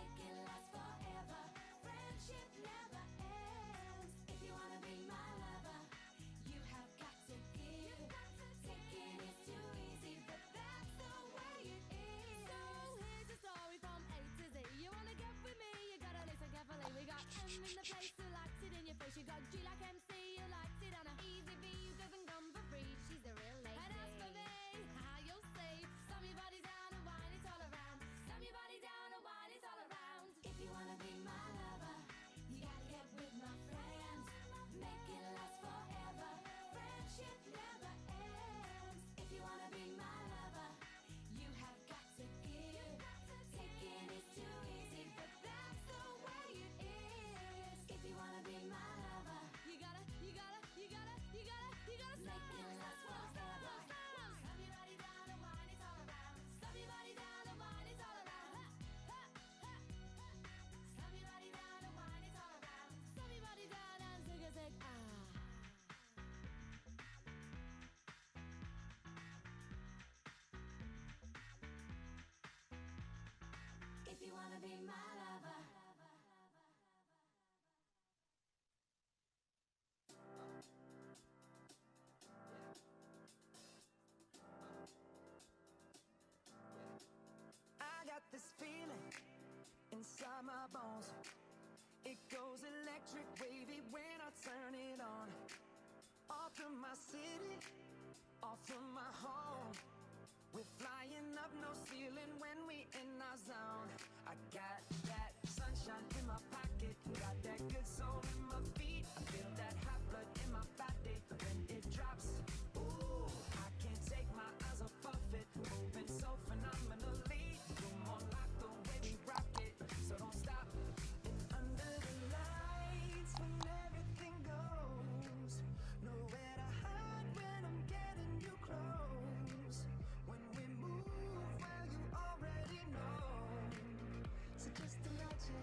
make it last forever. Friendship never ends. If you wanna be my lover, you have got to give. Taking is too easy, but that's the way it is. So here's a story from A to Z. You wanna get with me, you gotta listen carefully. We got M in the place who likes it in your face. You got G like MC, you likes it on a easy V. You doesn't come for free, she's the real lady. And as for me, how you'll say, slam your body down and wine it all around. Slam your body down and wine it all around. If you wanna be my lover, you gotta get with my friends. Make it last forever. Friendship never ends. If you wanna be my lover, you have got to give. Taking is too easy, but that's the way it is. If you wanna be my lover, you gotta make it last forever. Slam your body down and wine it all around. Slam your body down and wine it all around. Slam your body down and wine it all around. Slam your body down and zig ah. If you wanna be my lover. I got this feeling inside my bones. It goes electric wavy when I turn it on. Off from my city, off from my home. We're flying up no ceiling when we in our zone. I got that sunshine in my pocket, got that good soul in my feet. I feel that hot blood in my body when it drops. Ooh, I can't take my eyes off of it, moving so phenomenally. You're more like the way we rock it, so don't stop. And under the lights when everything goes, nowhere to hide when I'm getting you close. When we move, well you already know. So just imagine.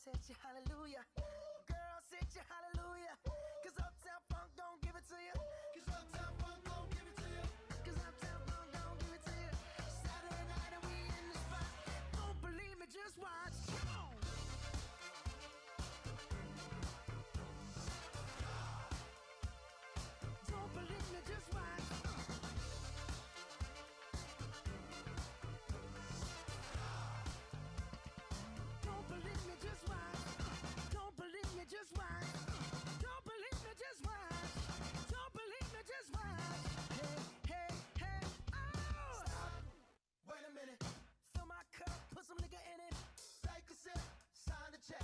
hit you hallelujah. Girls hit you hallelujah. Cause Uptown Funk don't give it to you. Cause Uptown Funk don't give it to you. Cause Uptown Funk don't give it to you. Saturday night and we in the spot. Don't believe me, just watch. Come on. Don't believe me, just watch. Don't believe me, just watch. Don't believe me, just watch. Don't believe me, just watch. Don't believe me, just watch. Hey, hey, hey, oh! Stop. Wait a minute. Fill my cup, put some nigga in it. Take a sip, sign the check.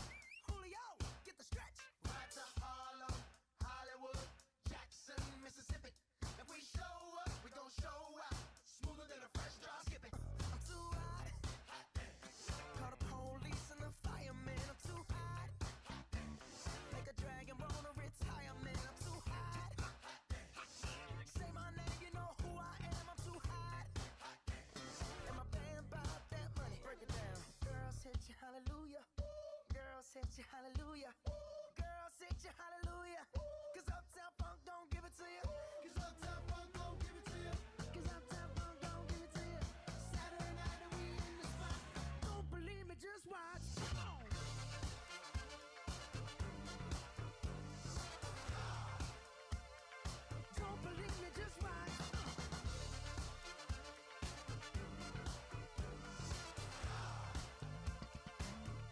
Julio, get the stretch. Right to Harlem, Hollywood, Jackson, Mississippi. If we show up, we gon' show out. Smoother than a fresh drop skipping. I'm too hot. Call the police and the fireman. I'm too hot. Make a dragon wanna retire, man. I'm too hot. Say my name, you know who I am. I'm too hot. And my band bought that money. Break it down. Girls hit you hallelujah. Girls hit you hallelujah. Girls hit you hallelujah. Cause Uptown Funk don't give it to you. Cause Uptown Funk don't give it to you. Cause Uptown Funk don't give it to you. Saturday night and we in the spot. Don't believe me, just watch. Come on. Don't believe me, just watch.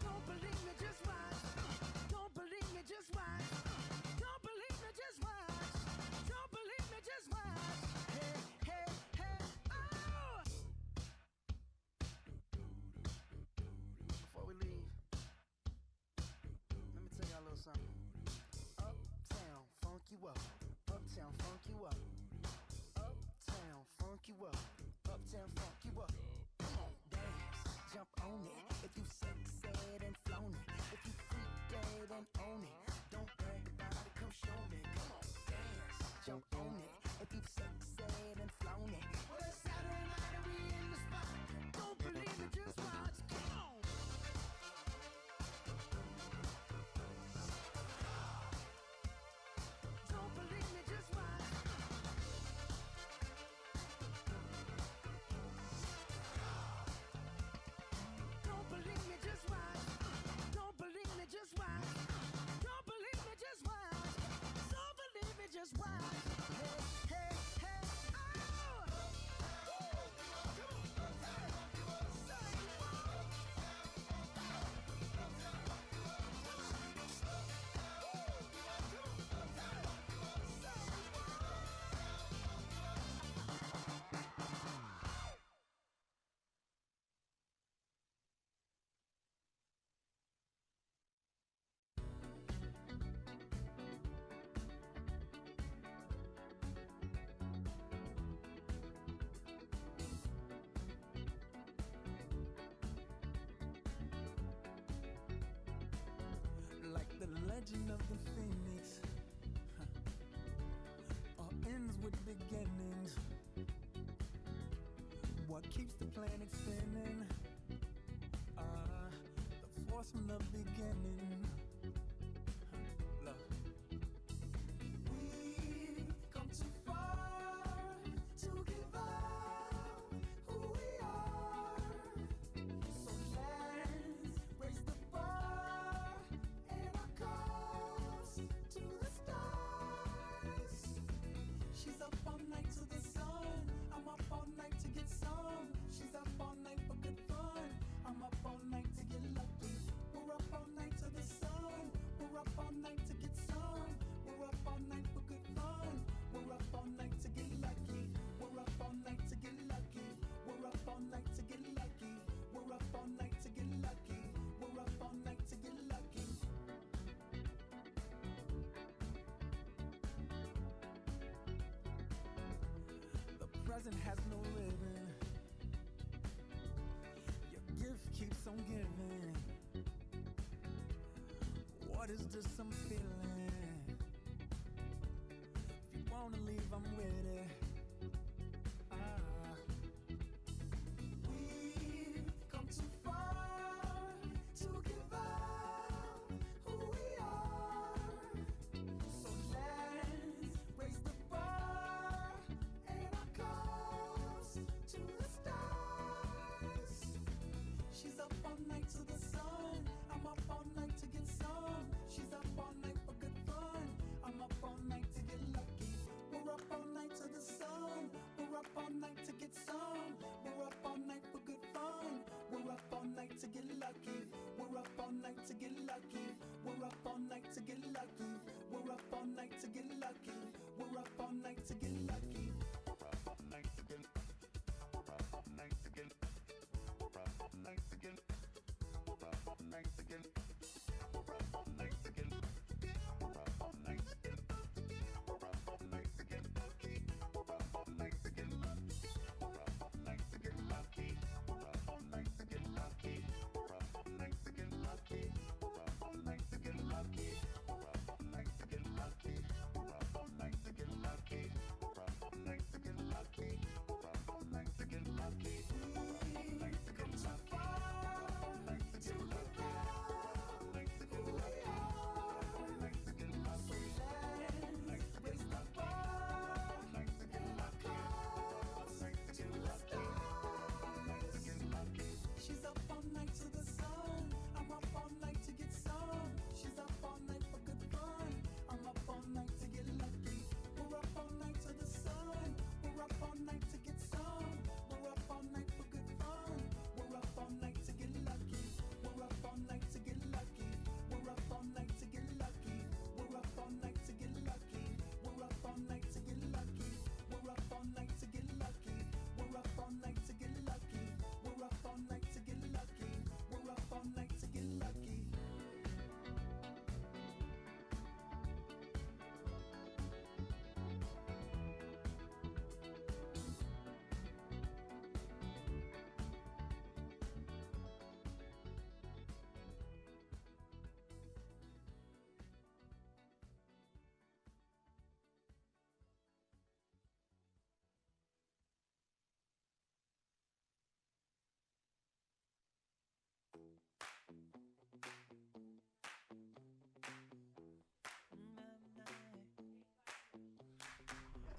Don't believe me, just watch. Don't believe me, just watch. Don't believe me, just watch. Don't believe me, just watch. Hey, hey, hey, oh! Before we leave, let me tell y'all a little something. Uptown, funk you up. Uptown, funk you up. Uptown, funk you up. Uptown, funk you up. Come on, dance, jump on it. If you sexed and flown it. If you freak dead and own it. Don't brag about it, come show me. Come on, dance, jump on it. If you sexed and flown it. Well, it's Saturday night and we in the spot. Don't believe me, just watch. Come on. Don't believe me, just watch. Don't believe me, just watch. Don't believe me, just watch. Don't believe me, just watch. Don't believe me, just watch. Hey, hey, hey, oh! Like the legend of the phoenix, all ends with beginnings. What keeps the planet spinning? The force from the beginning. Look. We've come too far to give up who we are. So let's raise the bar and our cause to the stars. She's up all night to the sun. I'm up all night to get some. She's up all night for good fun. I'm up all night to get lucky. We're up all night to the sun. We're up all night to get some. We're up all night for good fun. We're up all night to get lucky. We're up all night to get lucky. We're up all night to get lucky. We're up all night to get lucky. We're up all night to get lucky. The present has no ribbon. Your gift keeps on giving. What is this I'm feeling? If you wanna leave, I'm with it. We've come too far to give up to get lucky. We're up all night to get lucky. We're up all night to get lucky. We're up all night to get lucky. We're up all night to get lucky. We're up all night to get. We're up all night to get. We're up all night to get. We're up all night to get. We're up all night to get. We're up all night to get. We're up all night to get lucky. We're up all night to get lucky. We're up all night to get lucky. We're up all night to get lucky. We're up all night to get lucky. We're up all night to get lucky. We're up all night to get lucky. We're up all night to get lucky. We're up all night to get lucky. We're up all night to get lucky. We're up all night to get lucky. She's up all night to the sun. I'm up all night to get some. She's up all night for good fun. I'm up all night to get lucky. We're up all night to the sun. We're up all night to get some. We're up all night for good fun. We're up all night to get lucky. We're up all night to get lucky. We're up all night to get lucky. We're up all night to get lucky. We're up all night to get lucky. We're up all night to get lucky. We're up all night to get lucky. We're up all night to get lucky. We're up all night to get lucky.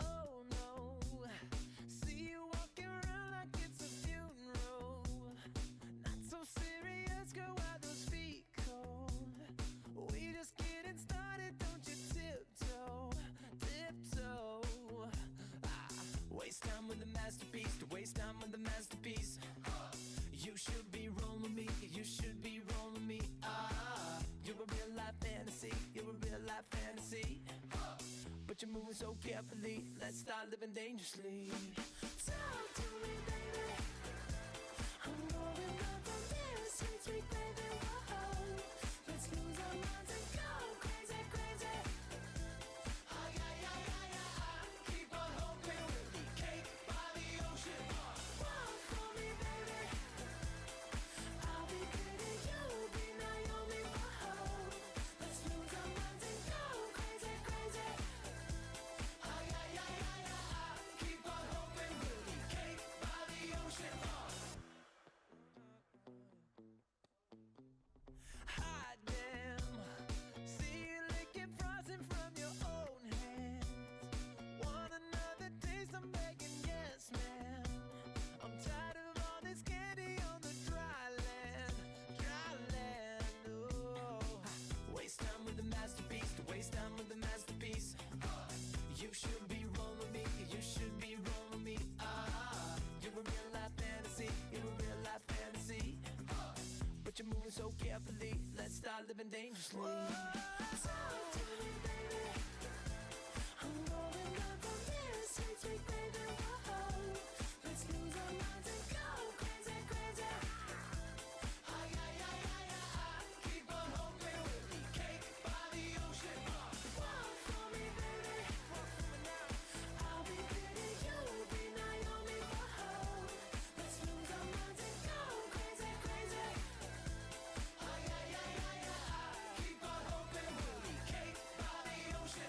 Oh no, see you walking around like it's a funeral. Not so serious, girl, why those feet cold? We just getting started, don't you tiptoe, tiptoe. Waste time with the masterpiece, to waste time with the masterpiece. You should be rolling me, you should be rolling me. You're a real life fantasy, you're a real life fantasy. But you're moving so carefully, let's start living dangerously. Talk to me, baby. I'm rolling up from this sweet, sweet baby. Whoa, let's lose our minds and go crazy, crazy. Ay, ay, ay, ay, ay. Keep on hoping we'll be cake by the ocean. Walk for me, baby. I'll be pretty, you'll be Naomi. Whoa, let's lose our minds and go crazy, crazy. Ay, ay, ay, ay, ay. Keep on hoping we'll be cake by the ocean. Hot damn, see you licking frosting from your own hands. Want another taste? I'm begging, yes, man. I'm tired of all this candy on the dry land, dry land. Oh, waste time with the masterpiece, to waste time with the masterpiece. You should be rolling me, you should be rolling me. You're a real life fantasy, you're a real life fantasy. But you're moving so carefully, let's start living dangerously. Talk to me, baby. I'm rolling up from this sweet, sweet baby. Whoa, let's lose our minds and go crazy, crazy. Ay, ay, ay, ay, ay. Keep on hoping we'll be cake by the ocean. Walk for me, baby. Walk for me now. I'll be pretty, you'll be Naomi. Whoa, let's lose our minds and go crazy, crazy. Ay, ay, ay, ay, ay. Keep on hoping we'll be cake by the ocean.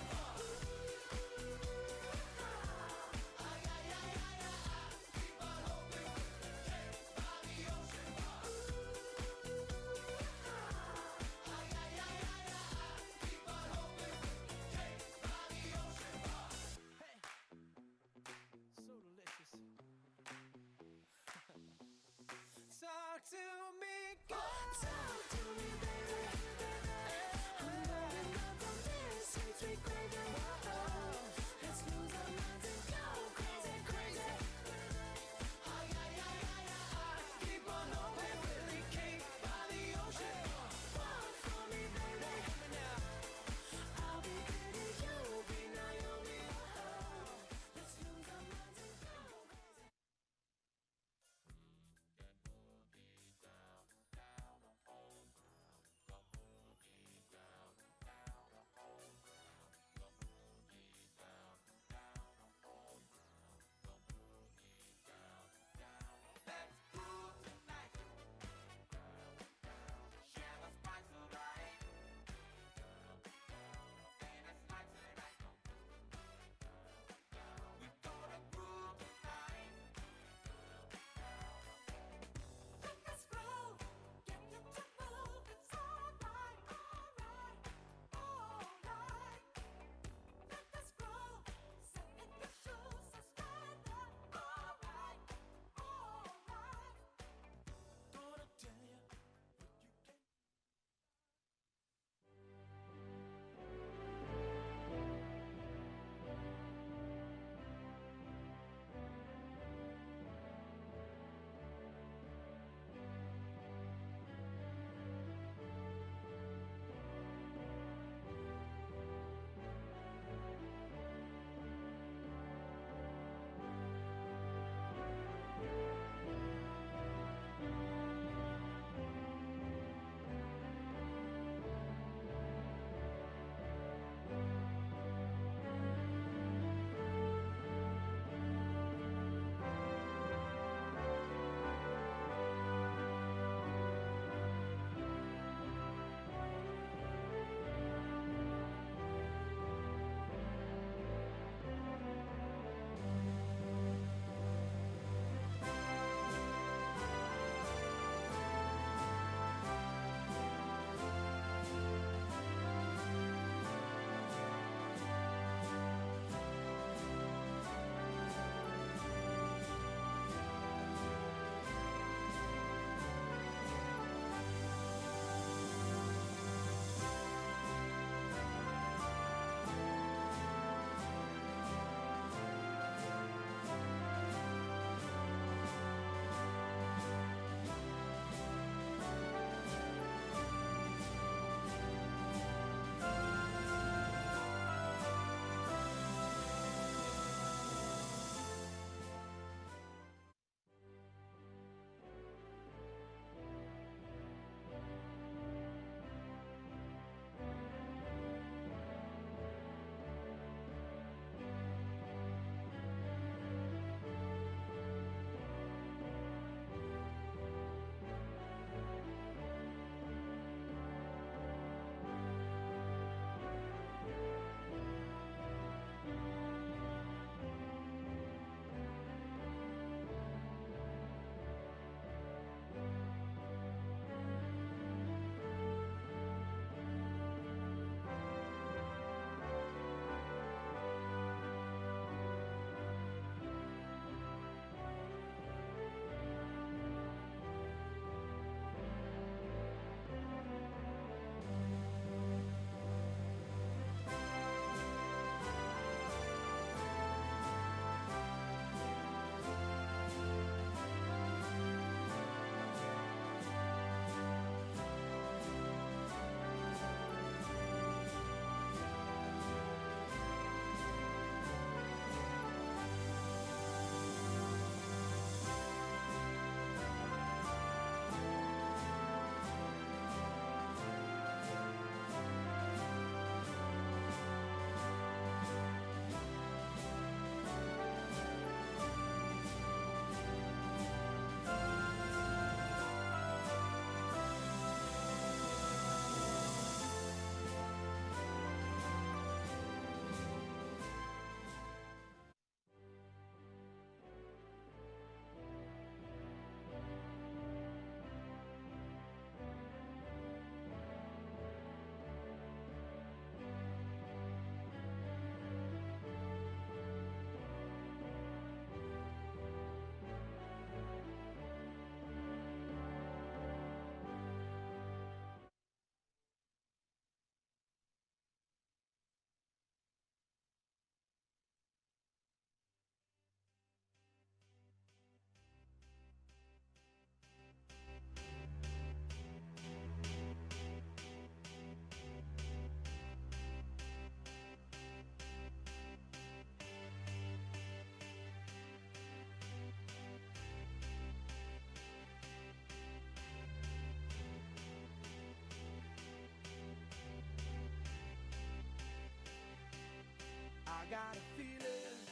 got a feeling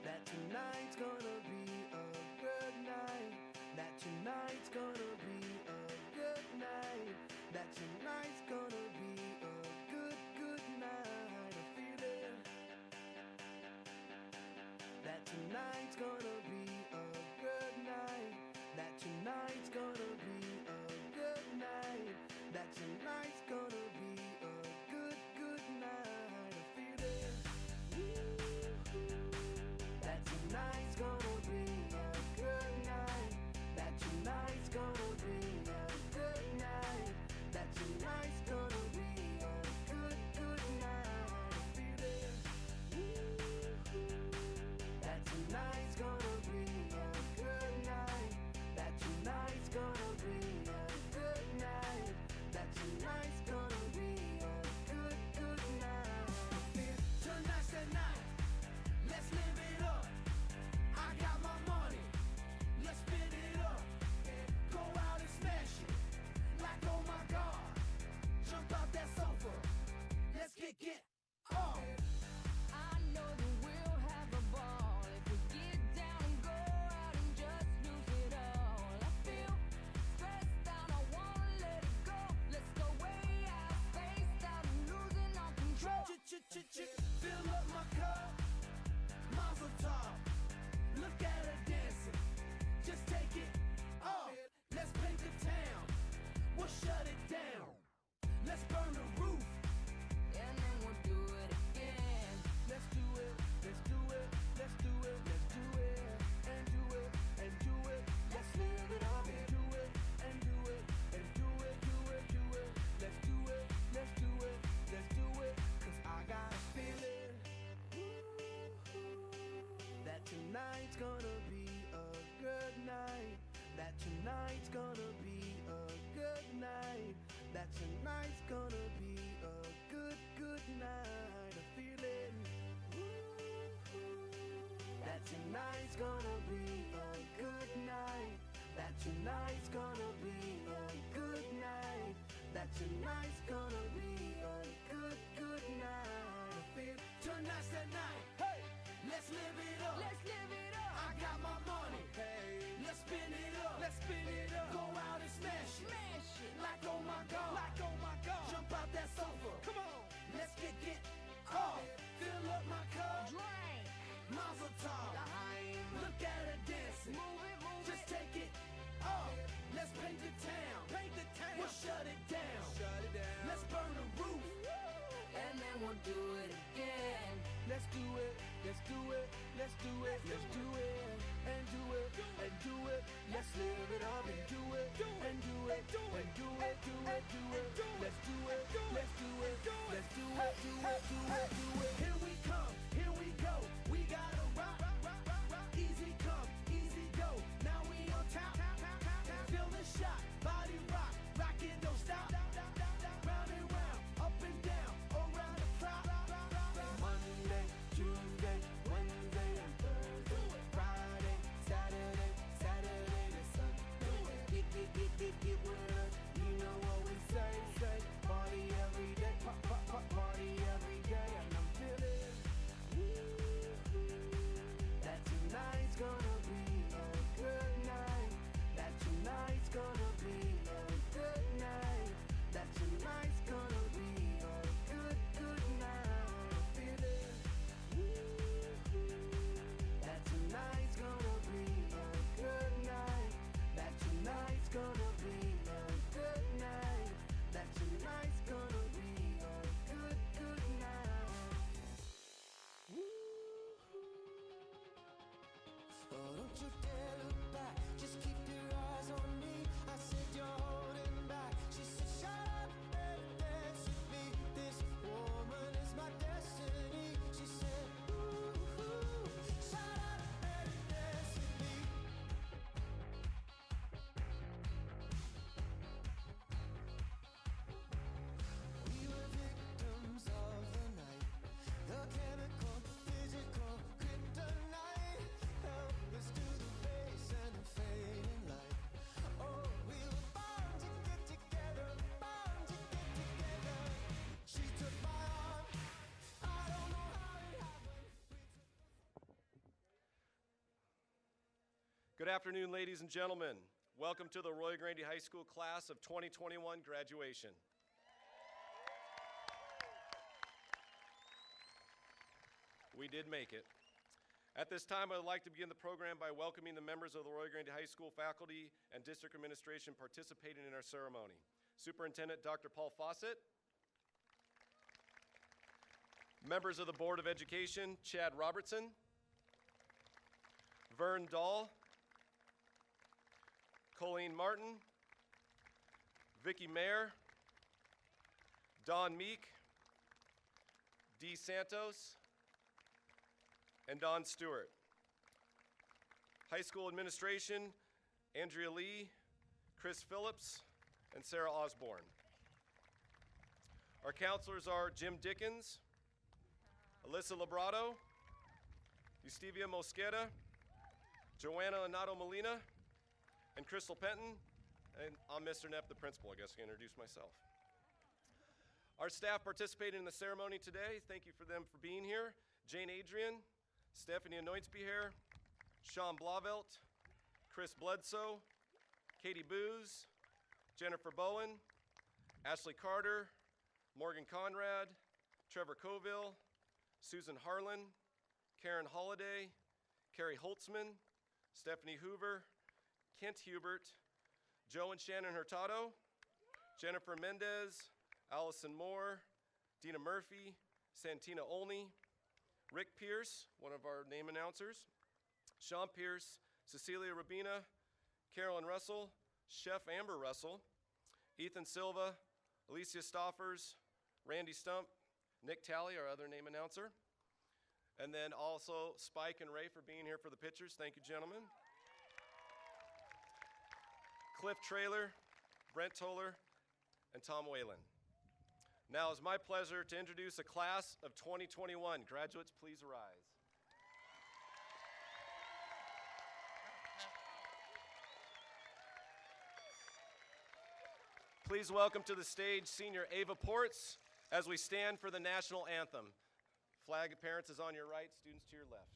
that tonight's gonna be a good night. That tonight's gonna be a good night. That tonight's gonna be a good, good night. A feeling that tonight's gonna be a good night. That tonight's gonna be a good night. That tonight's gonna be a good, good night. A feeling that tonight's gonna be a good night. That tonight's gonna be a good night. That tonight's gonna be a good, good night. A feeling that tonight's gonna be a good night. That tonight's gonna be a good night. That tonight's gonna be a good, good night. Tonight's the night. Let's live it up. I got my money. Let's spin it up. Go out and smash it. Like oh my God. Jump out that sofa. Let's kick it off. I know that we'll have a ball if we get down and go out and just lose it all. I feel stressed out, I wanna let it go. Let's go way out, spaced out, and losing all control. Fill up my cup. Mazel tov. Look at her dancing. Just take it off. Let's paint the town. We'll shut it down. Let's burn the roof. And then we'll do it again. Let's do it. Let's do it. Let's do it. Let's do it. And do it. And do it. Let's live it up and do it. And do it. And do it. Do it. Do it. Let's do it. Let's do it. Let's do it. 'Cause I got a feeling that tonight's gonna be a good night. That tonight's gonna be a good night. That tonight's gonna be a good, good night. A feeling that tonight's gonna be a good night. That tonight's gonna be a good night. That tonight's gonna be a good, good night. A feeling tonight's the night. Hey, let's live it up. Let's live it up. I got my money. Hey, let's spin it up. Let's spin it up. Go out and smash it. Smash it. Like oh my God. Like oh my God. Jump out that sofa. Come on. Let's kick it off. Fill up my cup. Drink. Mazel tov. Look at her dancing. Move it, move Just it. take it off. Let's paint the town. Paint the town. We'll shut it down. Shut it down. Let's burn the roof. And then we'll do it again. Let's do it. Let's do it. Let's do it. Let's do it. And do it. And do it. Let's live it up and do it. Good afternoon, ladies and gentlemen. Welcome to the Arroyo Grande High School class of 2021 graduation. We did make it. At this time, I would like to begin the program by welcoming the members of the Arroyo Grande High School faculty and district administration participating in our ceremony. Superintendent Dr. Paul Fawcett. Members of the Board of Education, Chad Robertson, Vern Dahl, Colleen Martin, Vicki Mayer, Don Meek, Dee Santos, and Don Stewart. High school administration, Andrea Lee, Chris Phillips, and Sarah Osborne. Our counselors are Jim Dickens, Alyssa Labrado, Eustivia Mosqueda, Joanna Anato Molina, and Crystal Penton, and I'm Mr. Neff, the principal. I guess I can introduce myself. Our staff participating in the ceremony today, thank you for them for being here. Jane Adrian, Stephanie Anointsbehere, Sean Blavelt, Chris Bledsoe, Katie Booz, Jennifer Bowen, Ashley Carter, Morgan Conrad, Trevor Coville, Susan Harlan, Karen Holliday, Carrie Holtzman, Stephanie Hoover, Kent Hubert, Joe and Shannon Hurtado, Jennifer Mendez, Allison Moore, Dina Murphy, Santina Olney, Rick Pierce, one of our name announcers, Sean Pierce, Cecilia Rabina, Carolyn Russell, Chef Amber Russell, Ethan Silva, Alicia Stoffers, Randy Stump, Nick Talley, our other name announcer, and then also Spike and Ray for being here for the pictures. Thank you, gentlemen. Cliff Traylor, Brent Toller, and Tom Whalen. Now it's my pleasure to introduce a class of 2021. Graduates, please rise. Please welcome to the stage Senior Ava Ports as we stand for the national anthem. Flag of parents is on your right, students to your left.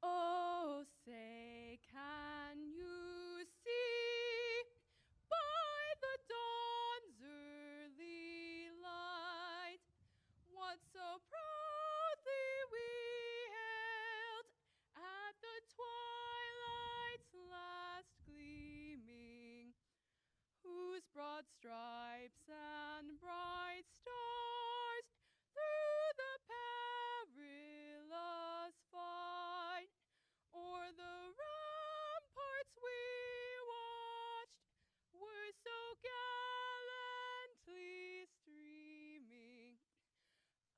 Oh, say, can you see by the dawn's early light what so proudly we hailed at the twilight's last gleaming, whose broad stripes and bright stars through the perilous fight o'er the ramparts we watched were so gallantly streaming,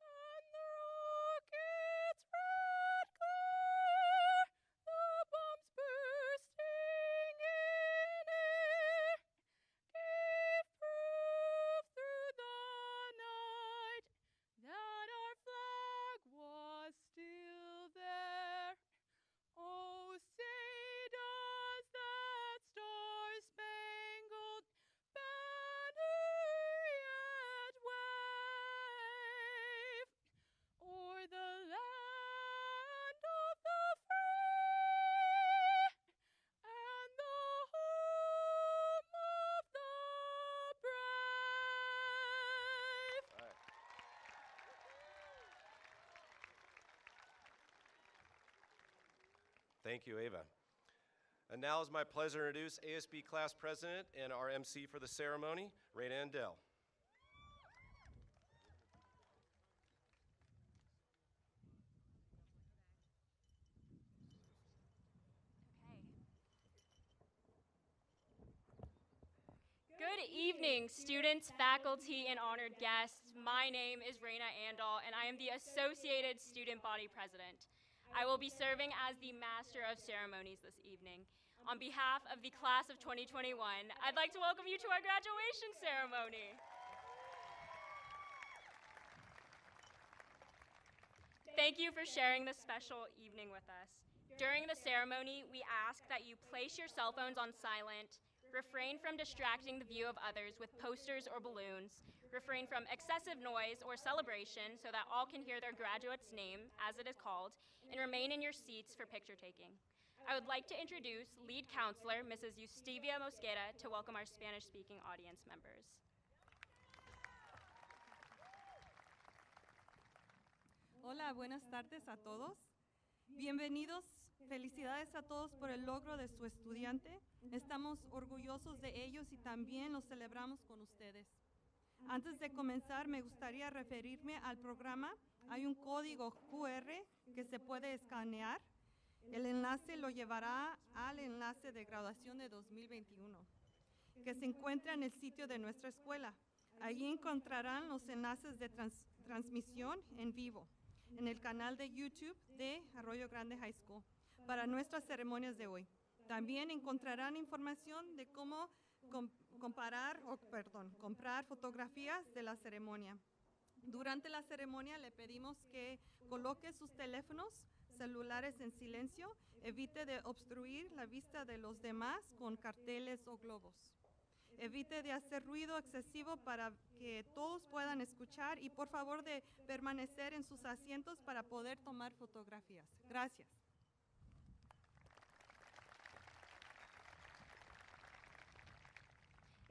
and the rocket's red glare, the bombs bursting in air, gave proof through the night that our flag was still there. Oh, say does that star-spangled banner yet wave o'er the land of the free and the home of the brave? All right. Thank you, Ava. And now it's my pleasure to introduce ASB class president and our MC for the ceremony, Ray Andell. Good evening, students, faculty, and honored guests. My name is Raina Andal, and I am the Associated Student Body President. I will be serving as the Master of Ceremonies this evening. On behalf of the class of 2021, I'd like to welcome you to our graduation ceremony. Thank you for sharing this special evening with us. During the ceremony, we ask that you place your cell phones on silent, refrain from distracting the view of others with posters or balloons, refrain from excessive noise or celebration so that all can hear their graduate's name, as it is called, and remain in your seats for picture taking. I would like to introduce lead counselor, Mrs. Eustivia Mosqueda, to welcome our Spanish-speaking audience members. Hola, buenas tardes a todos. Bienvenidos, felicidades a todos por el logro de su estudiante. Estamos orgullosos de ellos y también los celebramos con ustedes. Antes de comenzar, me gustaría referirme al programa. Hay un código QR que se puede escanear. El enlace lo llevará al enlace de graduación de 2021, que se encuentra en el sitio de nuestra escuela. Allí encontrarán los enlaces de transmisión en vivo en el canal de YouTube de Arroyo Grande High School para nuestras ceremonias de hoy. También encontrarán información de cómo comprar fotografías de la ceremonia. Durante la ceremonia le pedimos que coloque sus teléfonos celulares en silencio, evite de obstruir la vista de los demás con carteles o globos. Evite de hacer ruido excesivo para que todos puedan escuchar y por favor de permanecer en sus asientos para poder tomar fotografías. Gracias.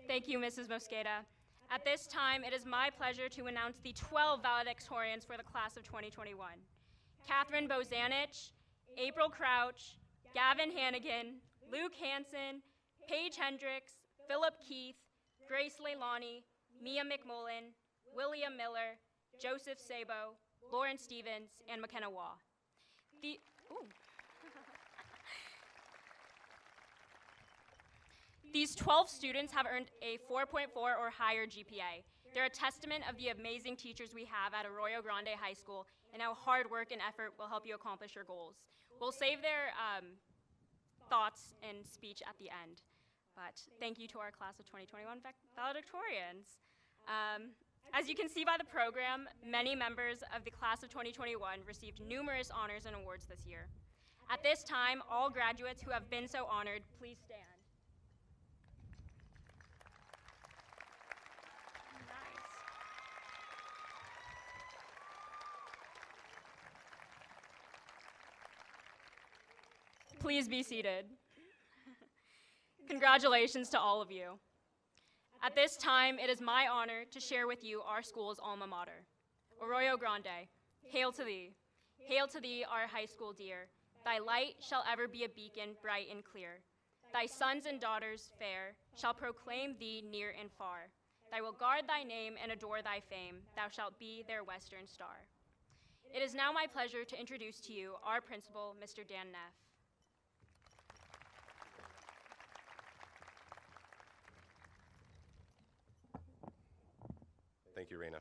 Thank you, Mrs. Mosqueda. At this time, it is my pleasure to announce the 12 valedictorians for the class of 2021. Catherine Bozanich, April Crouch, Gavin Hannigan, Luke Hansen, Paige Hendricks, Philip Keith, Grace Leilani, Mia McMullen, William Miller, Joseph Sabo, Lauren Stevens, and McKenna Waugh. These 12 students have earned a 4.4 or higher GPA. They're a testament of the amazing teachers we have at Arroyo Grande High School and how hard work and effort will help you accomplish your goals. We'll save their thoughts and speech at the end. But thank you to our class of 2021 valedictorians. As you can see by the program, many members of the class of 2021 received numerous honors and awards this year. At this time, all graduates who have been so honored, please stand. Please be seated. Congratulations to all of you. At this time, it is my honor to share with you our school's alma mater. Arroyo Grande, hail to thee. Hail to thee, our high school dear. Thy light shall ever be a beacon bright and clear. Thy sons and daughters fair shall proclaim thee near and far. They will guard thy name and adore thy fame. Thou shalt be their western star. It is now my pleasure to introduce to you our principal, Mr. Dan Neff. Thank you, Raina.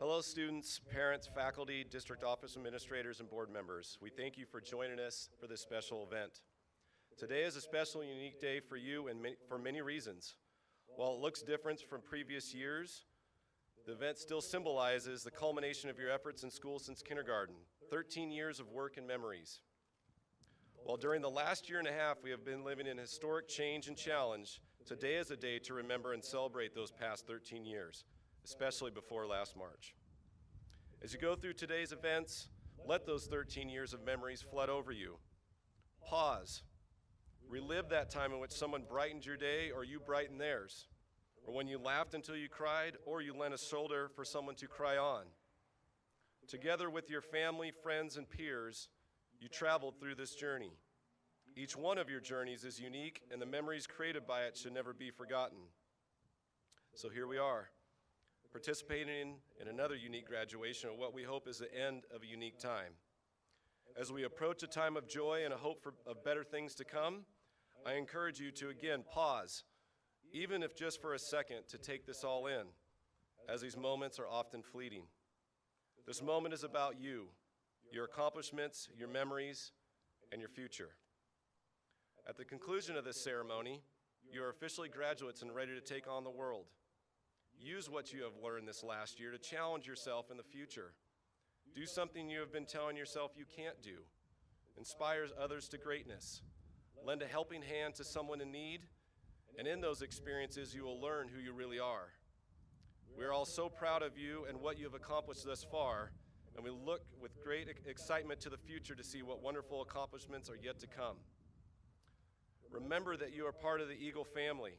Hello, students, parents, faculty, district office administrators, and board members. We thank you for joining us for this special event. Today is a special and unique day for you and for many reasons. While it looks different from previous years, the event still symbolizes the culmination of your efforts in school since kindergarten, 13 years of work and memories. While during the last year and a half we have been living in historic change and challenge, today is a day to remember and celebrate those past 13 years, especially before last March. As you go through today's events, let those 13 years of memories flood over you. Pause. Relive that time in which someone brightened your day or you brightened theirs, or when you laughed until you cried or you lent a shoulder for someone to cry on. Together with your family, friends, and peers, you traveled through this journey. Each one of your journeys is unique, and the memories created by it should never be forgotten. So here we are, participating in another unique graduation of what we hope is the end of a unique time. As we approach a time of joy and a hope of better things to come, I encourage you to again pause, even if just for a second, to take this all in, as these moments are often fleeting. This moment is about you, your accomplishments, your memories, and your future. At the conclusion of this ceremony, you are officially graduates and ready to take on the world. Use what you have learned this last year to challenge yourself in the future. Do something you have been telling yourself you can't do. Inspires others to greatness. Lend a helping hand to someone in need, and in those experiences, you will learn who you really are. We are all so proud of you and what you have accomplished thus far, and we look with great excitement to the future to see what wonderful accomplishments are yet to come. Remember that you are part of the Eagle family.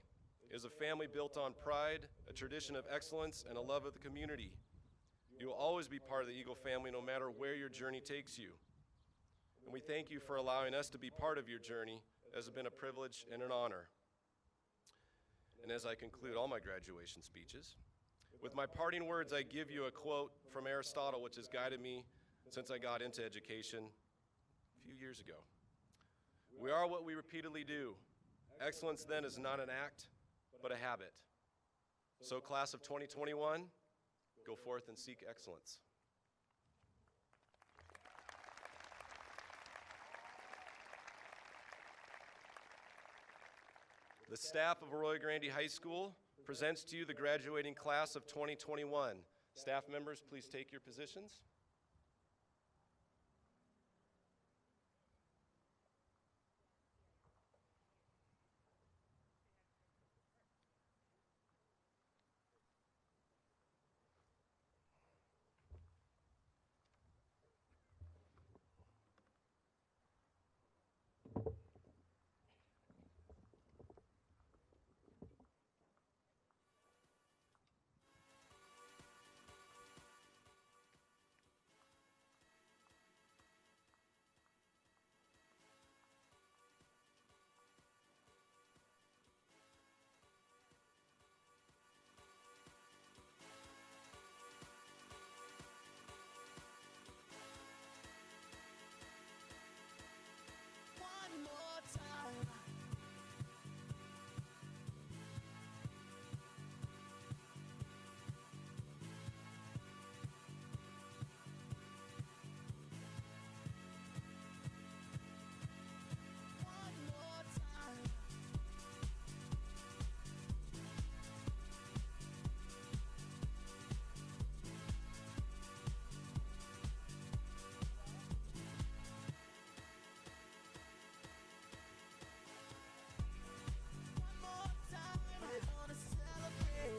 It is a family built on pride, a tradition of excellence, and a love of the community. You will always be part of the Eagle family no matter where your journey takes you. And we thank you for allowing us to be part of your journey. It has been a privilege and an honor. And as I conclude all my graduation speeches, with my parting words, I give you a quote from Aristotle, which has guided me since I got into education a few years ago. We are what we repeatedly do. Excellence then is not an act, but a habit. So class of 2021, go forth and seek excellence. The staff of Arroyo Grande High School presents to you the graduating class of 2021. Staff members, please take your positions. One more time. One more time. One more time. We're gonna celebrate.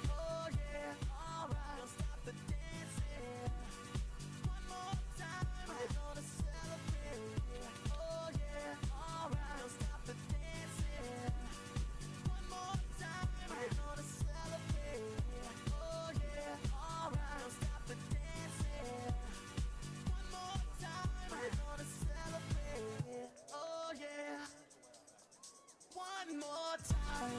Oh yeah, alright. Don't stop the dancing. One more time. We're gonna celebrate. Oh yeah, alright. Don't stop the dancing. One more time. We're gonna celebrate. Oh yeah, alright. Don't stop the dancing. One more time. We're gonna celebrate. Oh yeah. One more time.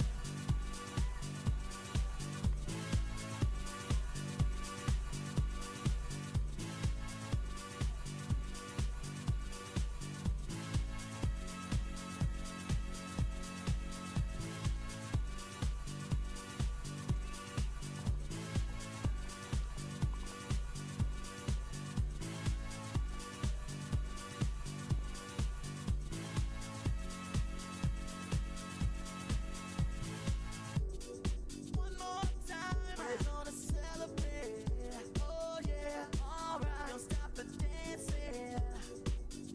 One more time, we're gonna celebrate. Oh yeah, alright. Don't stop the dancing.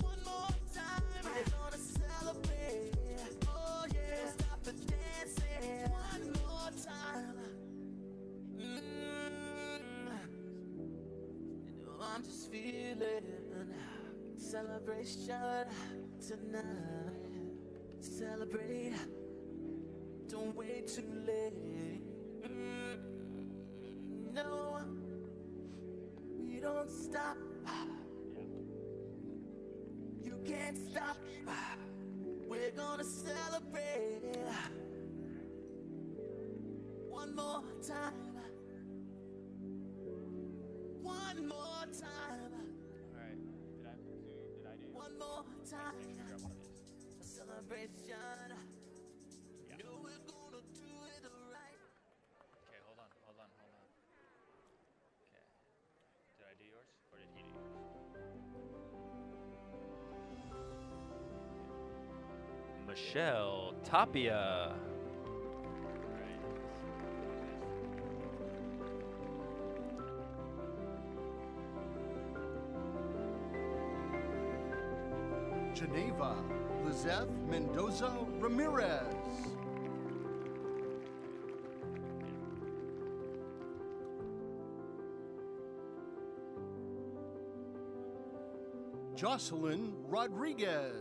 One more time, we're gonna celebrate. Oh yeah, don't stop the dancing. One more time. You know I'm just feeling celebration tonight. Celebrate. Don't wait too late. No, we don't stop. You can't stop. We're gonna celebrate. One more time. One more time. All right. Did I do? One more time. Let me figure out one of these. A celebration. Yeah. Know we're gonna do it right. Okay, hold on. Okay. Did I do yours or did he do yours? Michelle Tapia. Alright. Geneva, Lizeth Mendoza Ramirez. Jocelyn Rodriguez.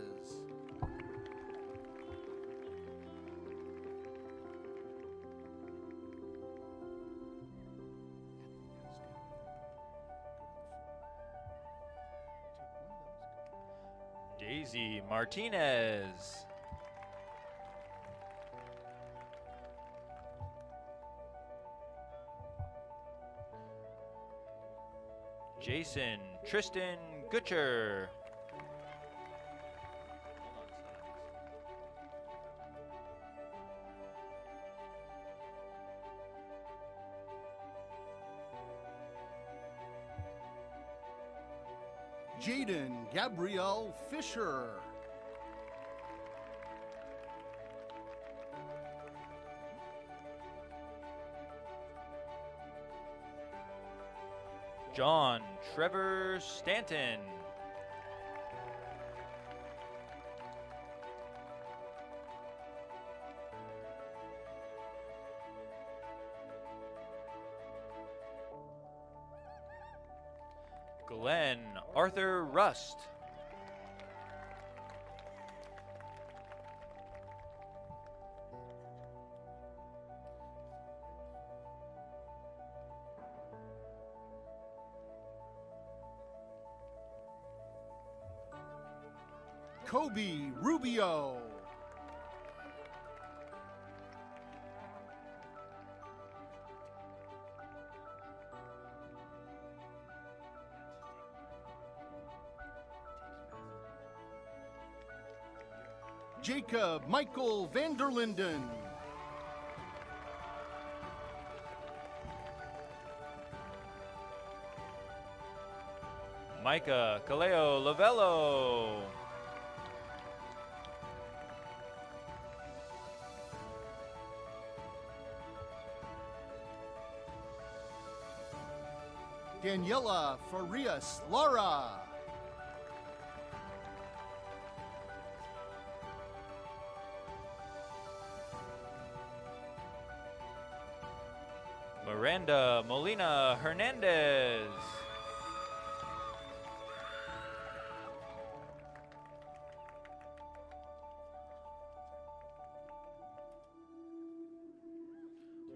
Daisy Martinez. Jason Tristan Gutcher. Jaden Gabrielle Fisher. John Trevor Stanton. Glenn Arthur Rust. Kobe Rubio. Jacob Michael Vanderlinden. Micah Kaleo Lavello. Daniela Farias Lara. Miranda Molina Hernandez.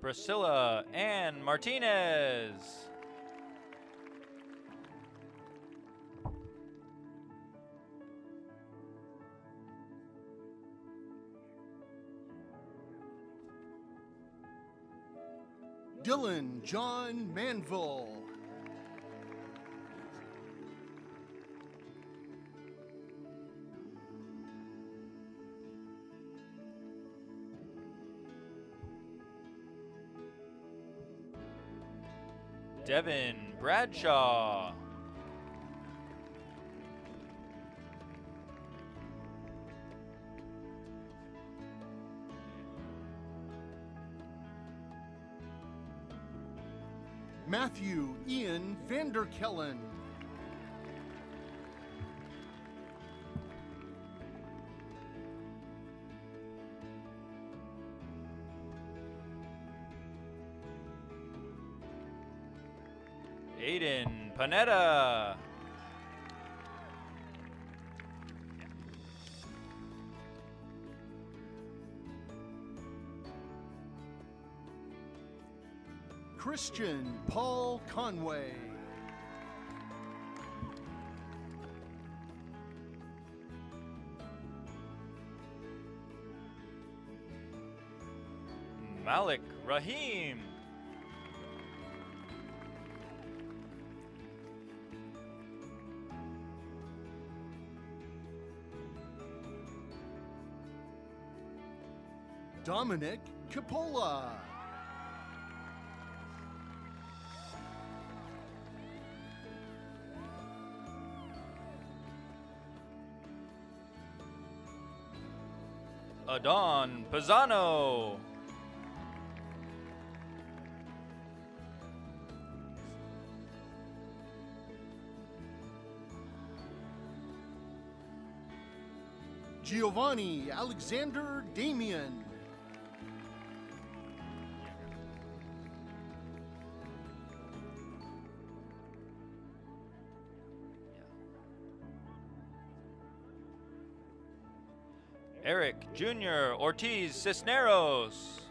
Priscilla Ann Martinez. Dylan John Manville. Devin Bradshaw. Matthew Ian Vanderkellen. Aiden Panetta. Christian Paul Conway. Malik Rahim. Dominic Capola. Adon Pisano. Giovanni Alexander Damian. Eric Jr. Ortiz Cisneros.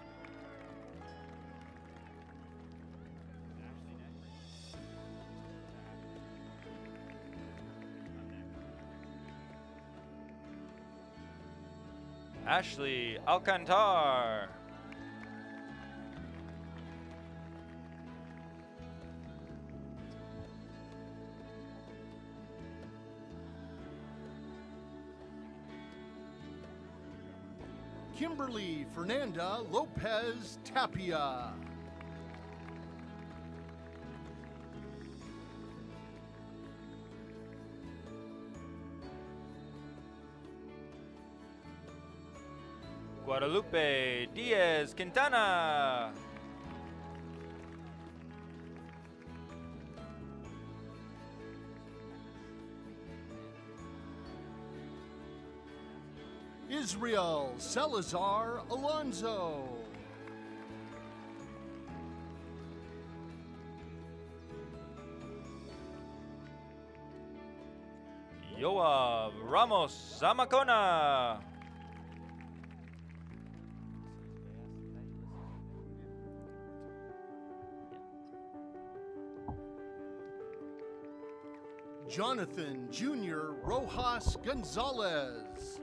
Ashley Alcantar. Kimberly Fernanda Lopez Tapia. Guadalupe Diaz Quintana. Israel Salazar Alonso. Yoav Ramos Zamacona. Jonathan Jr. Rojas Gonzalez.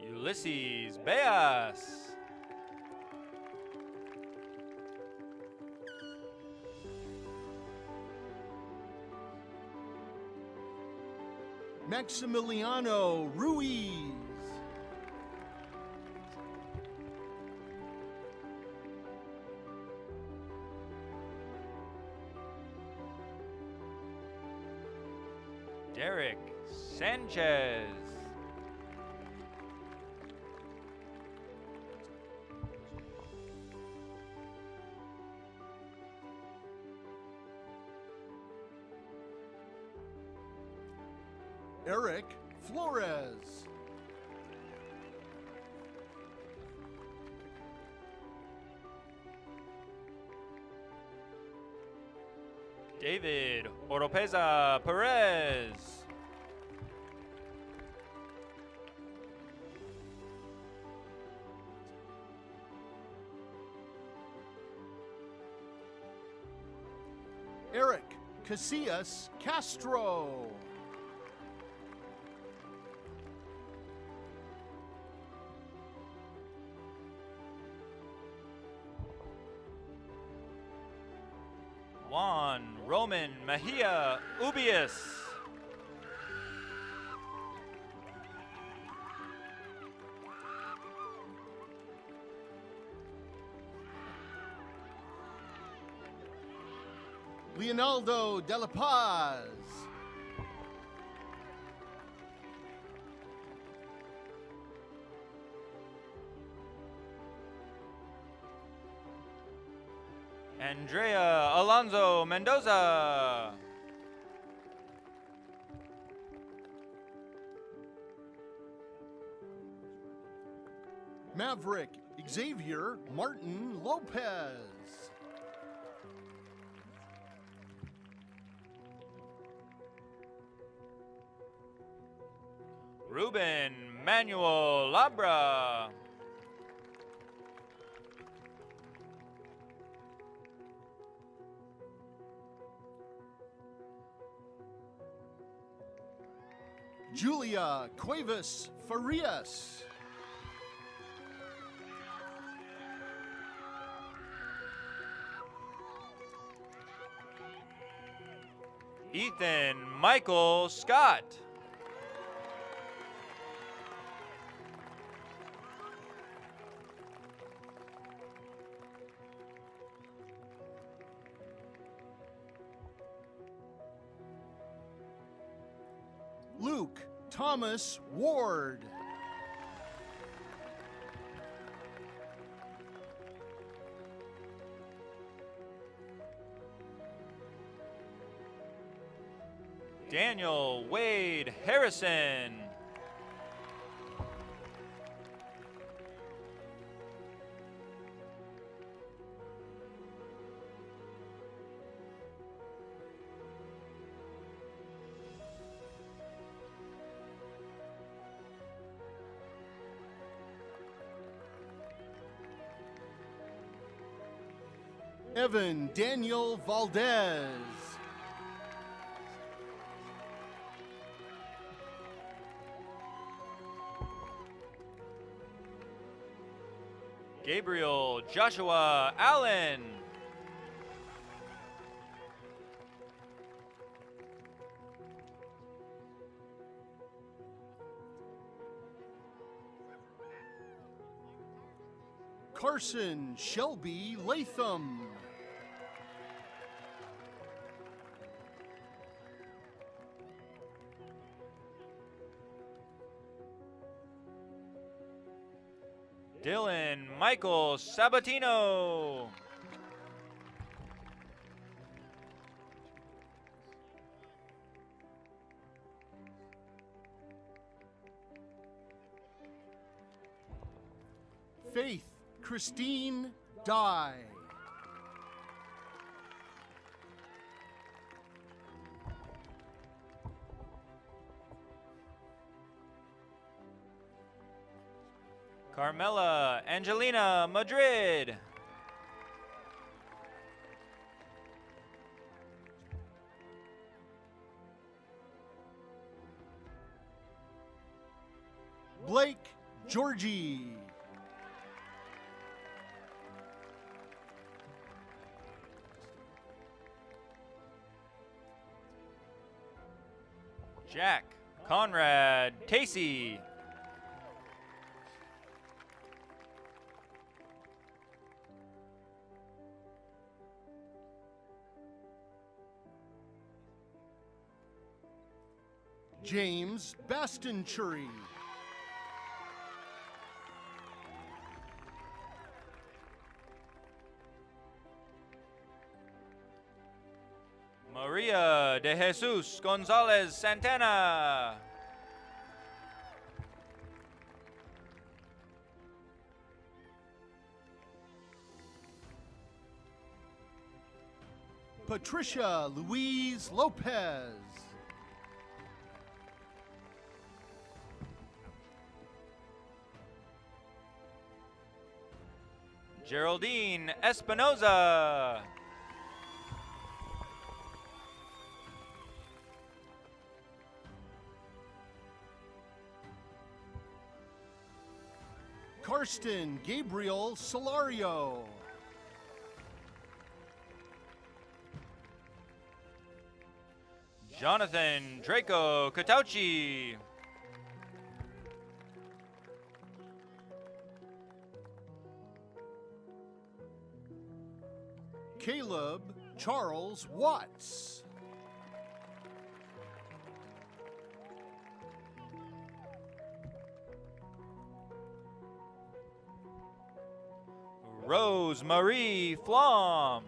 Ulysses Beas. Maximiliano Ruiz. Derek Sanchez. Eric Flores. David Oropeza Perez. Eric Casillas Castro. Juan Roman Mejia Ubias. Leonardo de la Paz. Andrea Alonso Mendoza. Maverick Xavier Martin Lopez. Ruben Manuel Labra. Julia Cuevas Farias. Ethan Michael Scott. Luke Thomas Ward. Daniel Wade Harrison. Evan Daniel Valdez. Gabriel Joshua Allen. Carson Shelby Latham. Dylan Michael Sabatino. Faith Christine Dye. Carmela Angelina Madrid. Blake Georgie. Jack Conrad Tacey. James Bastenchury. Maria de Jesus Gonzalez Santana. Patricia Louise Lopez. Geraldine Espinoza. Karsten Gabriel Solario. Jonathan Draco Catauchi. Caleb Charles Watts. Rose Marie Flom.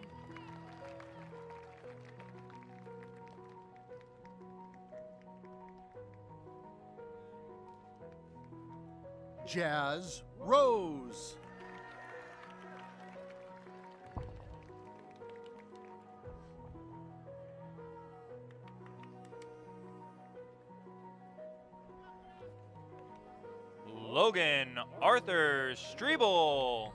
Jazz Rose. Logan Arthur Strebel.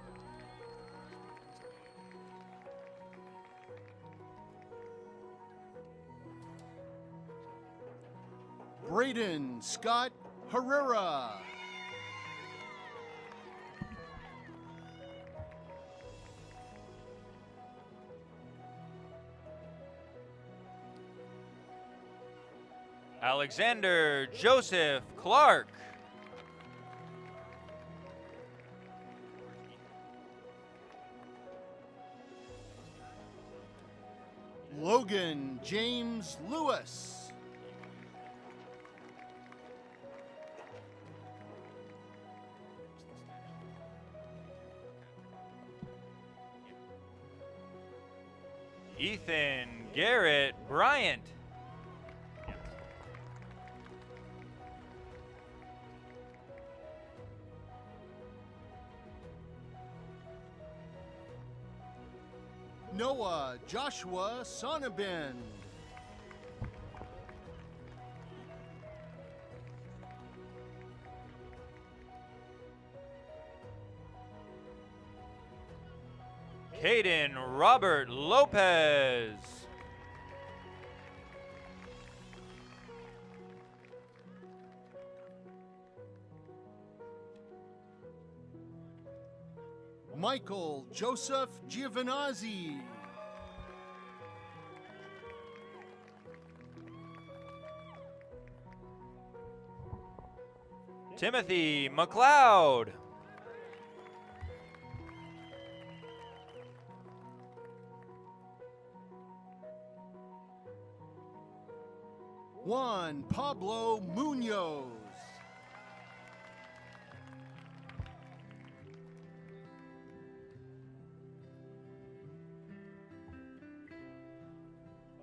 Braden Scott Herrera. Alexander Joseph Clark. Logan James Lewis. Ethan Garrett Bryant. Noah Joshua Sonnabend. Caden Robert Lopez. Michael Joseph Giovinazzi. Timothy McLeod. Juan Pablo Munoz.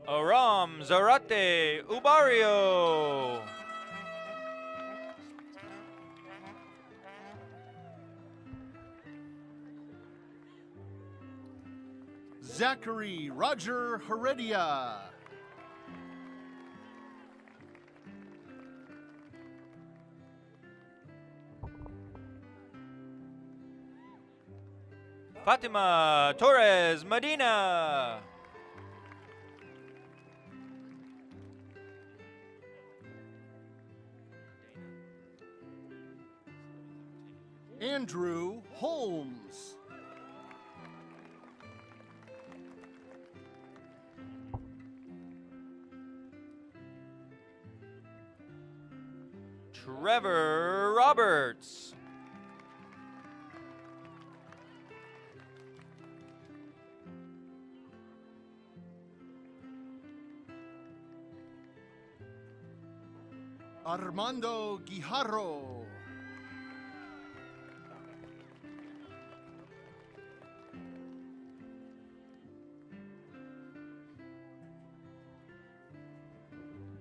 Aram Zarate Ubario. Zachary Roger Heredia. Fatima Torres Medina. Andrew Holmes. Trevor Roberts. Armando Guijarro.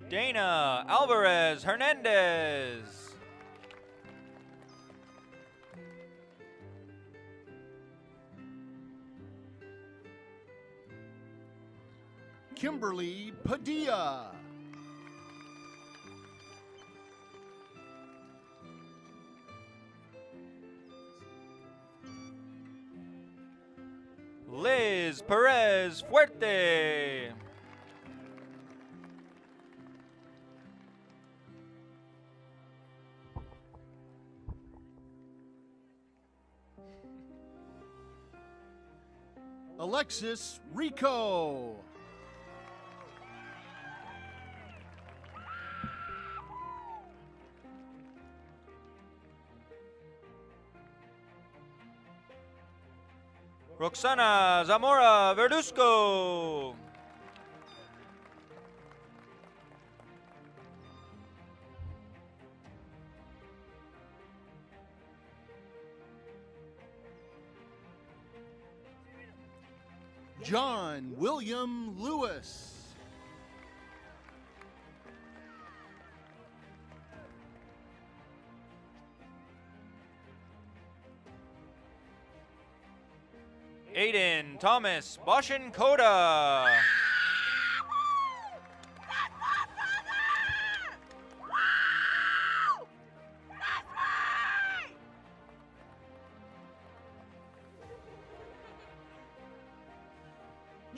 Dana Alvarez Hernandez. Kimberly Padilla. Liz Perez Fuerte. Alexis Rico. Roxana Zamora Verduzco. John William Lewis. Aiden Thomas Boshin Coda.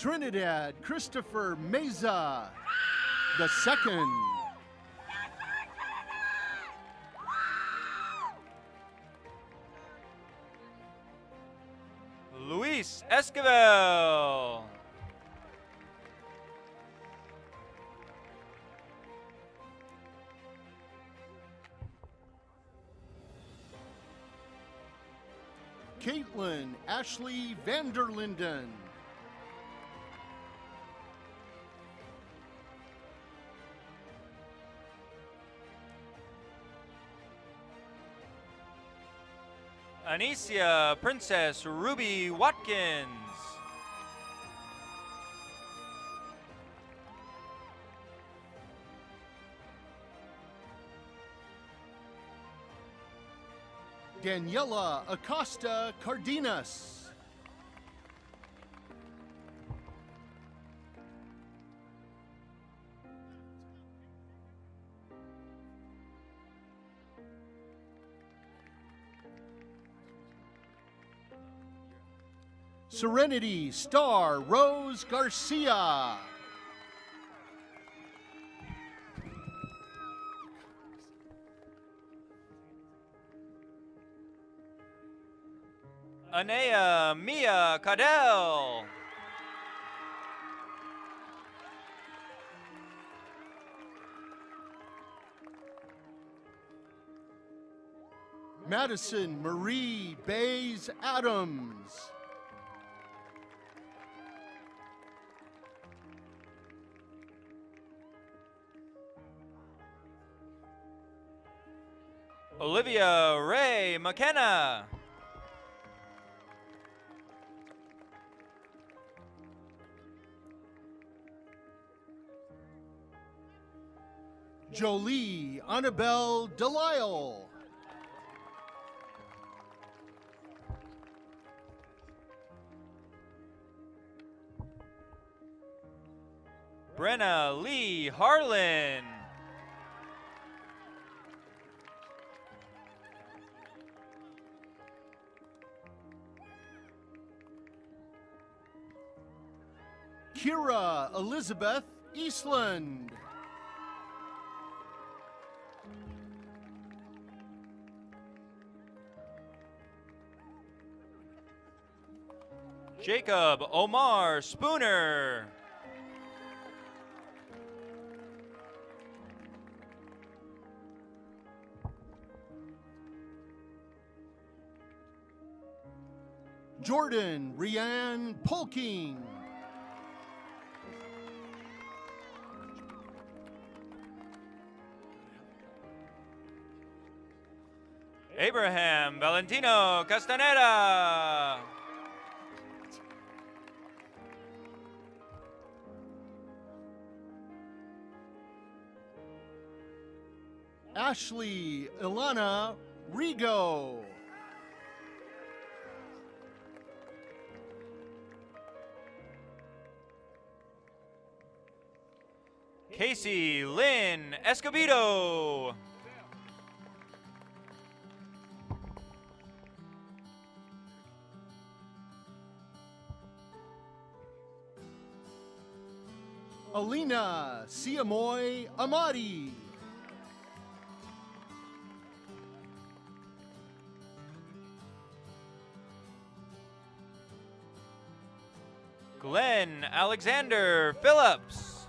Trinidad Christopher Meza the second. Luis Esquivel. Caitlin Ashley Vanderlinden. Anicia Princess Ruby Watkins. Daniela Acosta Cardenas. Serenity Star Rose Garcia. Anea Mia Cadell. Madison Marie Bays Adams. Olivia Ray McKenna. Jolie Annabelle Delisle. Brenna Lee Harlan. Kira Elizabeth Eastland. Jacob Omar Spooner. Jordan Rianne Polking. Abraham Valentino Castaneda. Ashley Ilana Rigo. Casey Lynn Escobedo. Alina Siamoy Amadi. Glenn Alexander Phillips.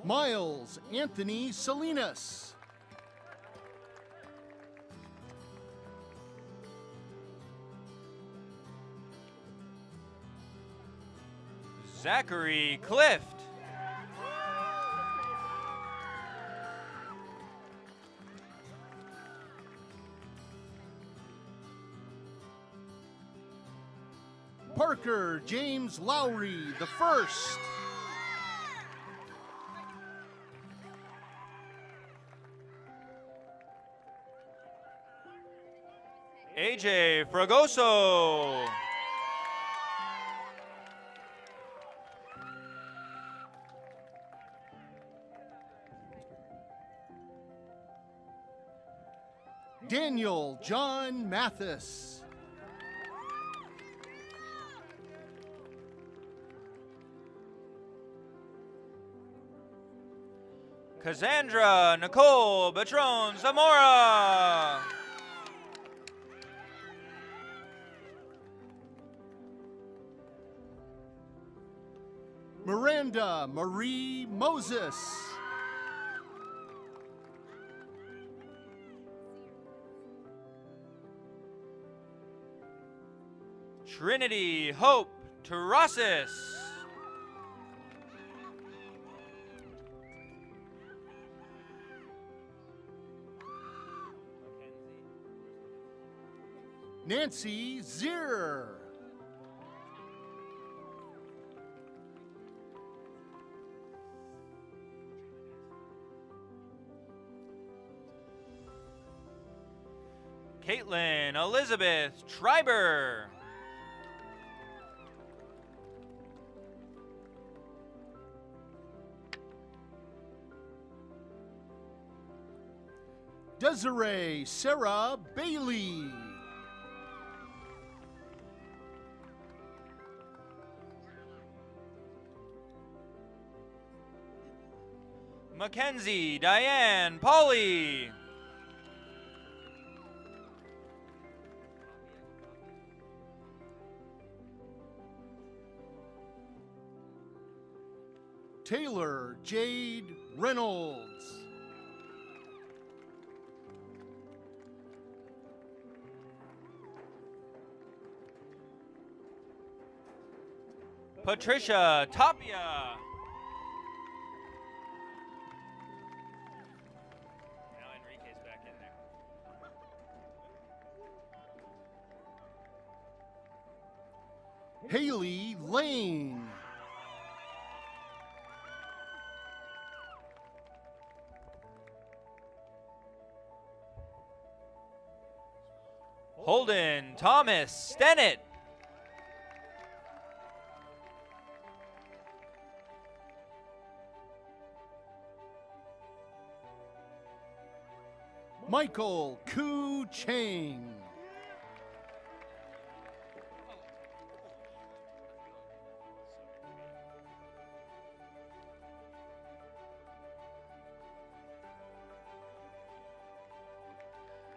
Miles Anthony Salinas. Zachary Clift. Parker James Lowry the first. AJ Fragoso. Daniel John Mathis. Cassandra Nicole Patron Zamora. Miranda Marie Moses. Trinity Hope Terrasis. Nancy Zier. Caitlin Elizabeth Schreiber. Desiree Sarah Bailey. Mackenzie Diane Polly. Taylor Jade Reynolds. Patricia Tapia. Now Enrique's back in there. Haley Lane. Holden Thomas Stennett. Michael Ku Chang.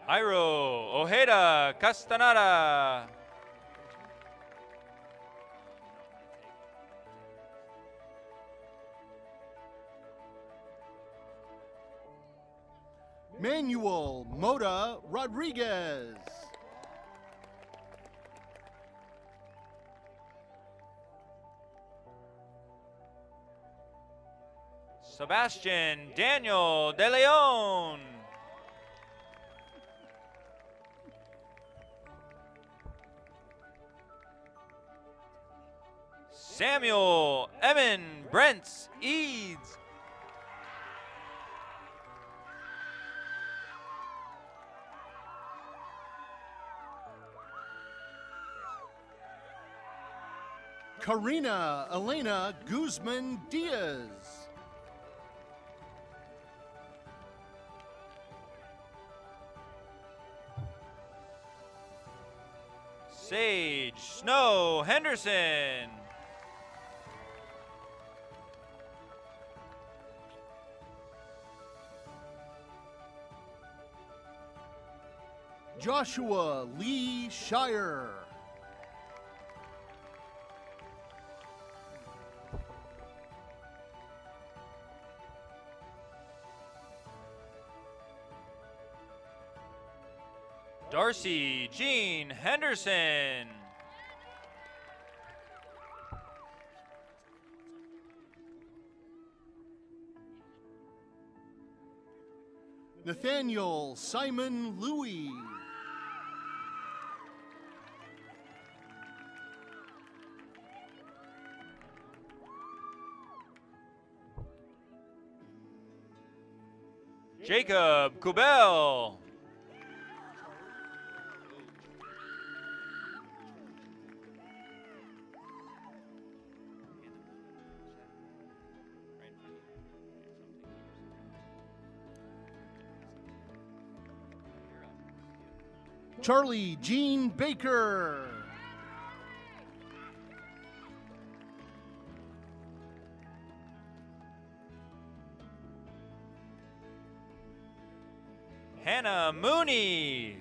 Iro Ojeda Castaneda. Manuel Mota Rodriguez. Sebastian Daniel De Leon. Samuel Emin Brents Eads. Karina Elena Guzman Diaz. Sage Snow Henderson. Joshua Lee Shire. Darcy Jean Henderson. Nathaniel Simon Louis. Jacob Kubel. Charlie Jean Baker. Hannah Mooney.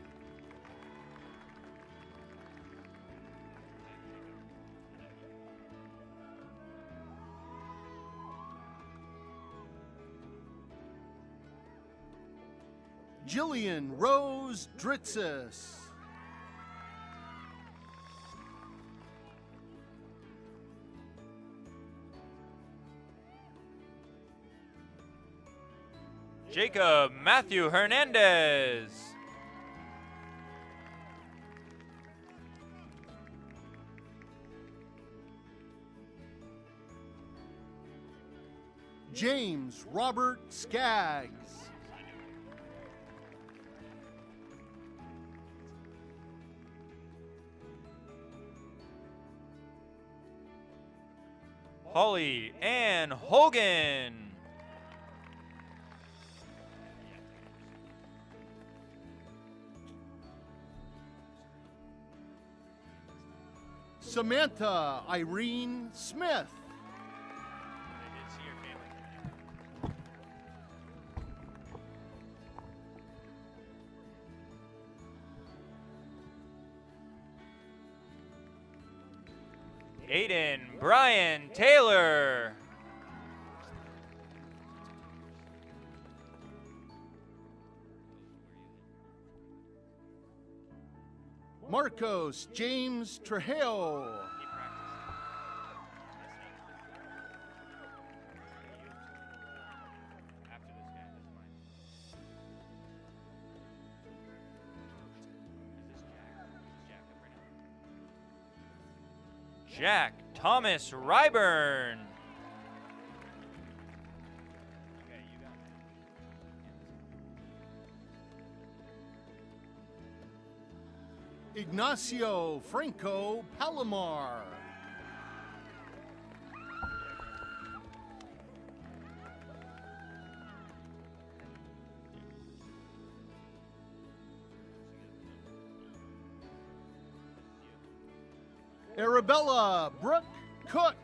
Jillian Rose Dritzis. Jacob Matthew Hernandez. James Robert Skaggs. Holly Ann Hogan. Samantha Irene Smith. Aiden Brian Taylor. Marcos James Trejo. Jack Thomas Ryburn. Ignacio Franco Palomar. Arabella Brooke Cook.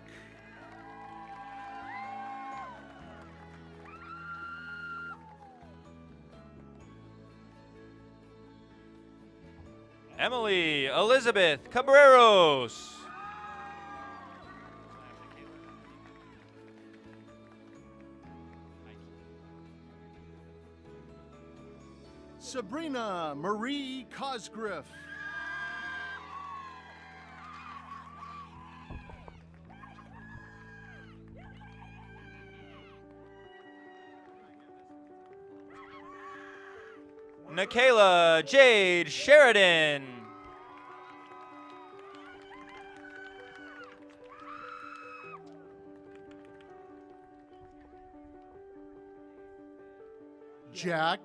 Emily Elizabeth Cabreros. Sabrina Marie Cosgriff. Nikayla Jade Sheridan. Jack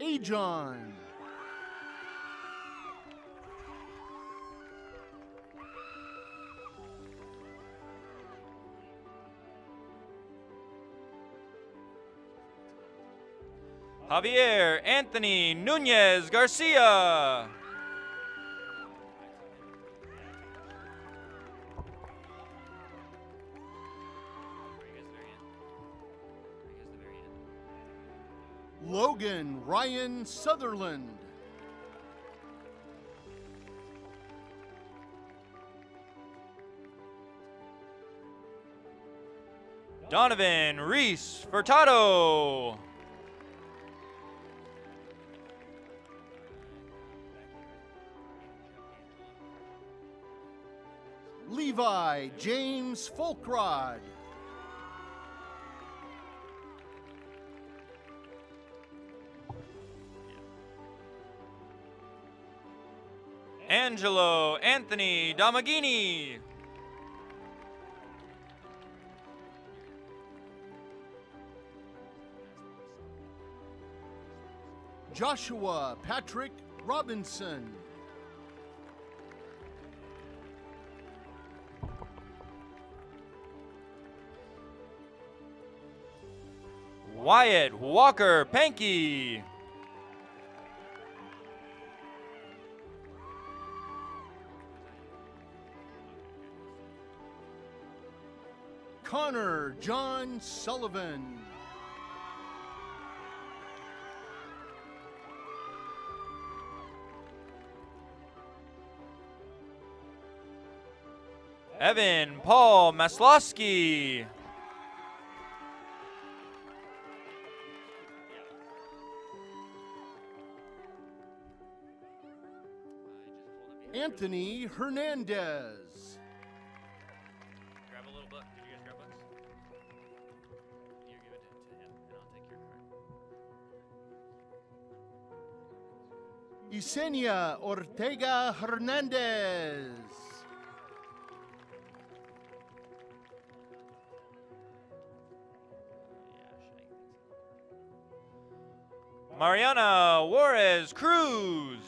Ajon. Javier Anthony Nunez Garcia. Logan Ryan Sutherland. Donovan Reese Furtado. Levi James Folkrod. Angelo Anthony Damagini. Joshua Patrick Robinson. Wyatt Walker Pankey. Connor John Sullivan. Evan Paul Maslowski. Anthony Hernandez. Grab a little book. Did you guys grab books? You give it to him, and I'll take your card. Yesenia Ortega Hernandez. Mariana Juarez Cruz.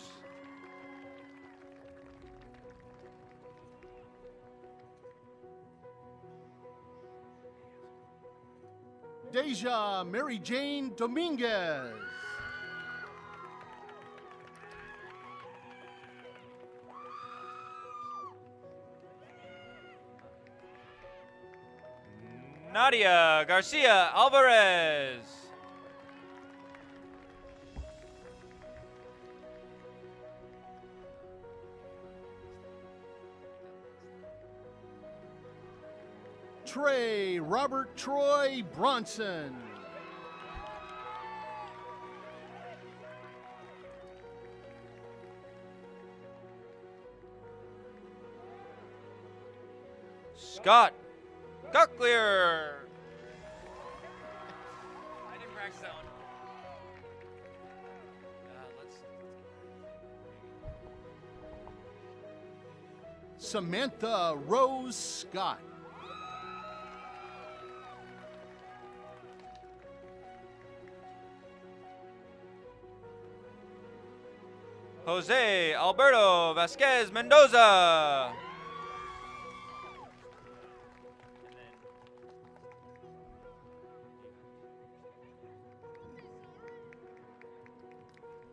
Deja Mary Jane Dominguez. Nadia Garcia Alvarez. Trey Robert Troy Bronson. Scott Cochlear. I didn't practice that one. Samantha Rose Scott. Jose Alberto Vasquez Mendoza.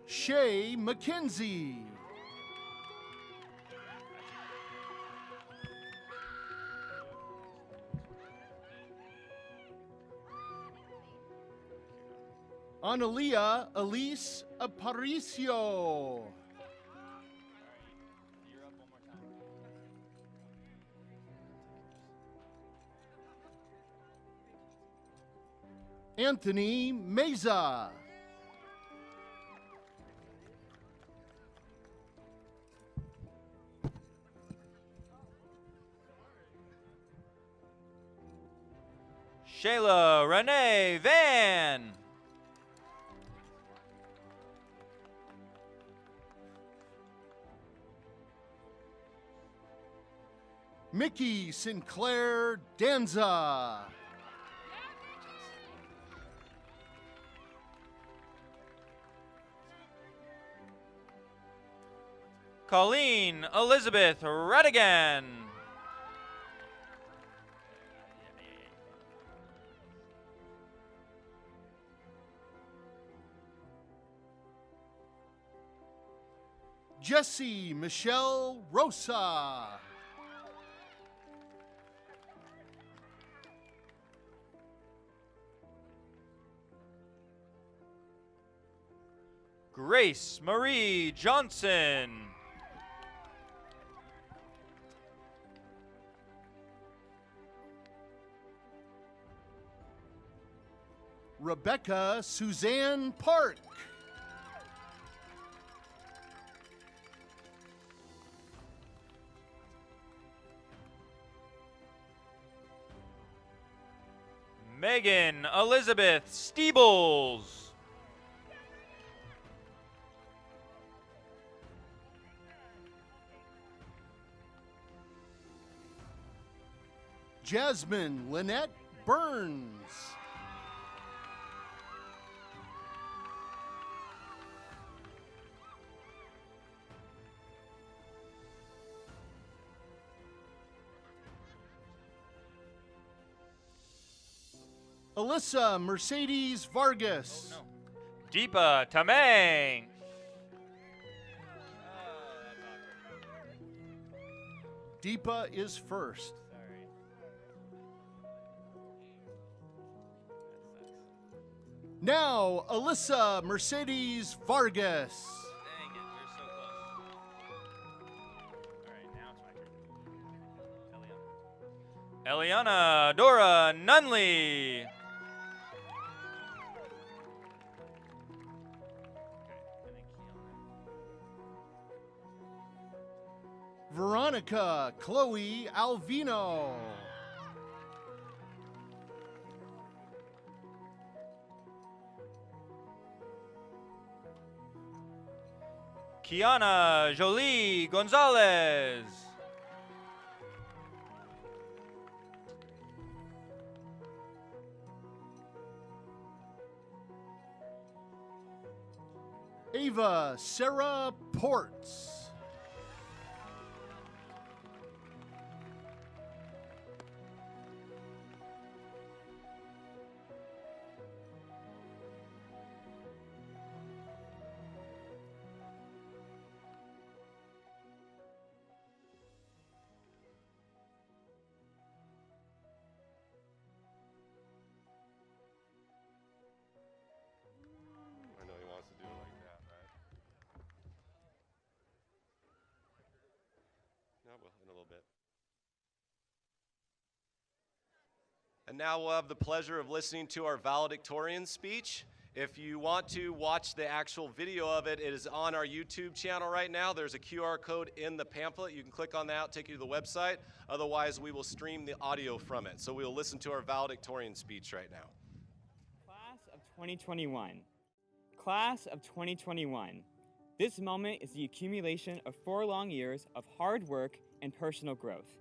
Shay McKenzie. Analia Elise Aparicio. Anthony Meza. Shayla Renee Van. Mickey Sinclair Danza. Colleen Elizabeth Redigan. Jesse Michelle Rosa. Grace Marie Johnson. Rebecca Suzanne Park. Megan Elizabeth Steebles. Jasmine Lynette Burns. Alyssa Mercedes Vargas. Oh, no. Deepa Tamang. Deepa is first. Now, Alyssa Mercedes Vargas. Dang it, we're so close. All right, now it's my turn. Eliana Dora Nunley. Veronica Chloe Alvino. Kiana Jolie Gonzalez. Ava Sarah Ports. will in a little bit. And now we'll have the pleasure of listening to our valedictorian speech. If you want to watch the actual video of it, it is on our YouTube channel right now. There's a QR code in the pamphlet. You can click on that, take you to the website. Otherwise, we will stream the audio from it. So we'll listen to our valedictorian speech right now. Class of 2021. Class of 2021. This moment is the accumulation of 4 long years of hard work and personal growth.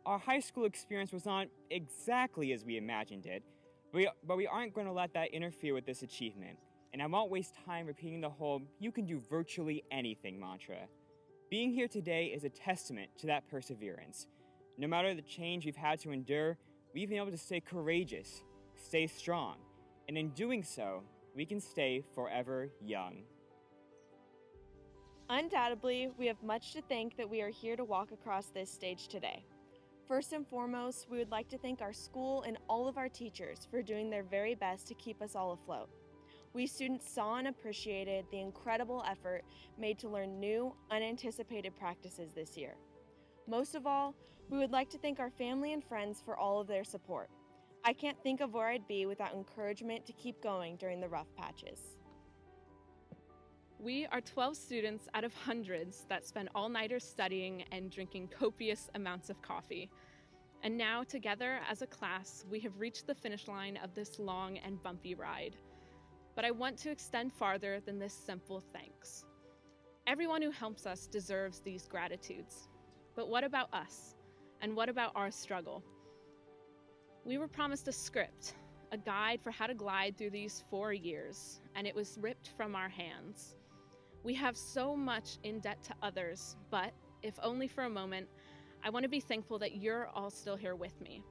Our high school experience was not exactly as we imagined it, but we aren't going to let that interfere with this achievement. And I won't waste time repeating the whole "you can do virtually anything" mantra. Being here today is a testament to that perseverance. No matter the change we've had to endure, we've been able to stay courageous, stay strong, and in doing so, we can stay forever young. Undoubtedly, we have much to thank that we are here to walk across this stage today. First and foremost, we would like to thank our school and all of our teachers for doing their very best to keep us all afloat. We students saw and appreciated the incredible effort made to learn new, unanticipated practices this year. Most of all, we would like to thank our family and friends for all of their support. I can't think of where I'd be without encouragement to keep going during the rough patches. We are 12 students out of hundreds that spend all-nighters studying and drinking copious amounts of coffee. And now, together as a class, we have reached the finish line of this long and bumpy ride. But I want to extend farther than this simple thanks. Everyone who helps us deserves these gratitudes. But what about us? And what about our struggle? We were promised a script, a guide for how to glide through these 4 years, and it was ripped from our hands. We have so much in debt to others, but if only for a moment, I want to be thankful that you're all still here with me.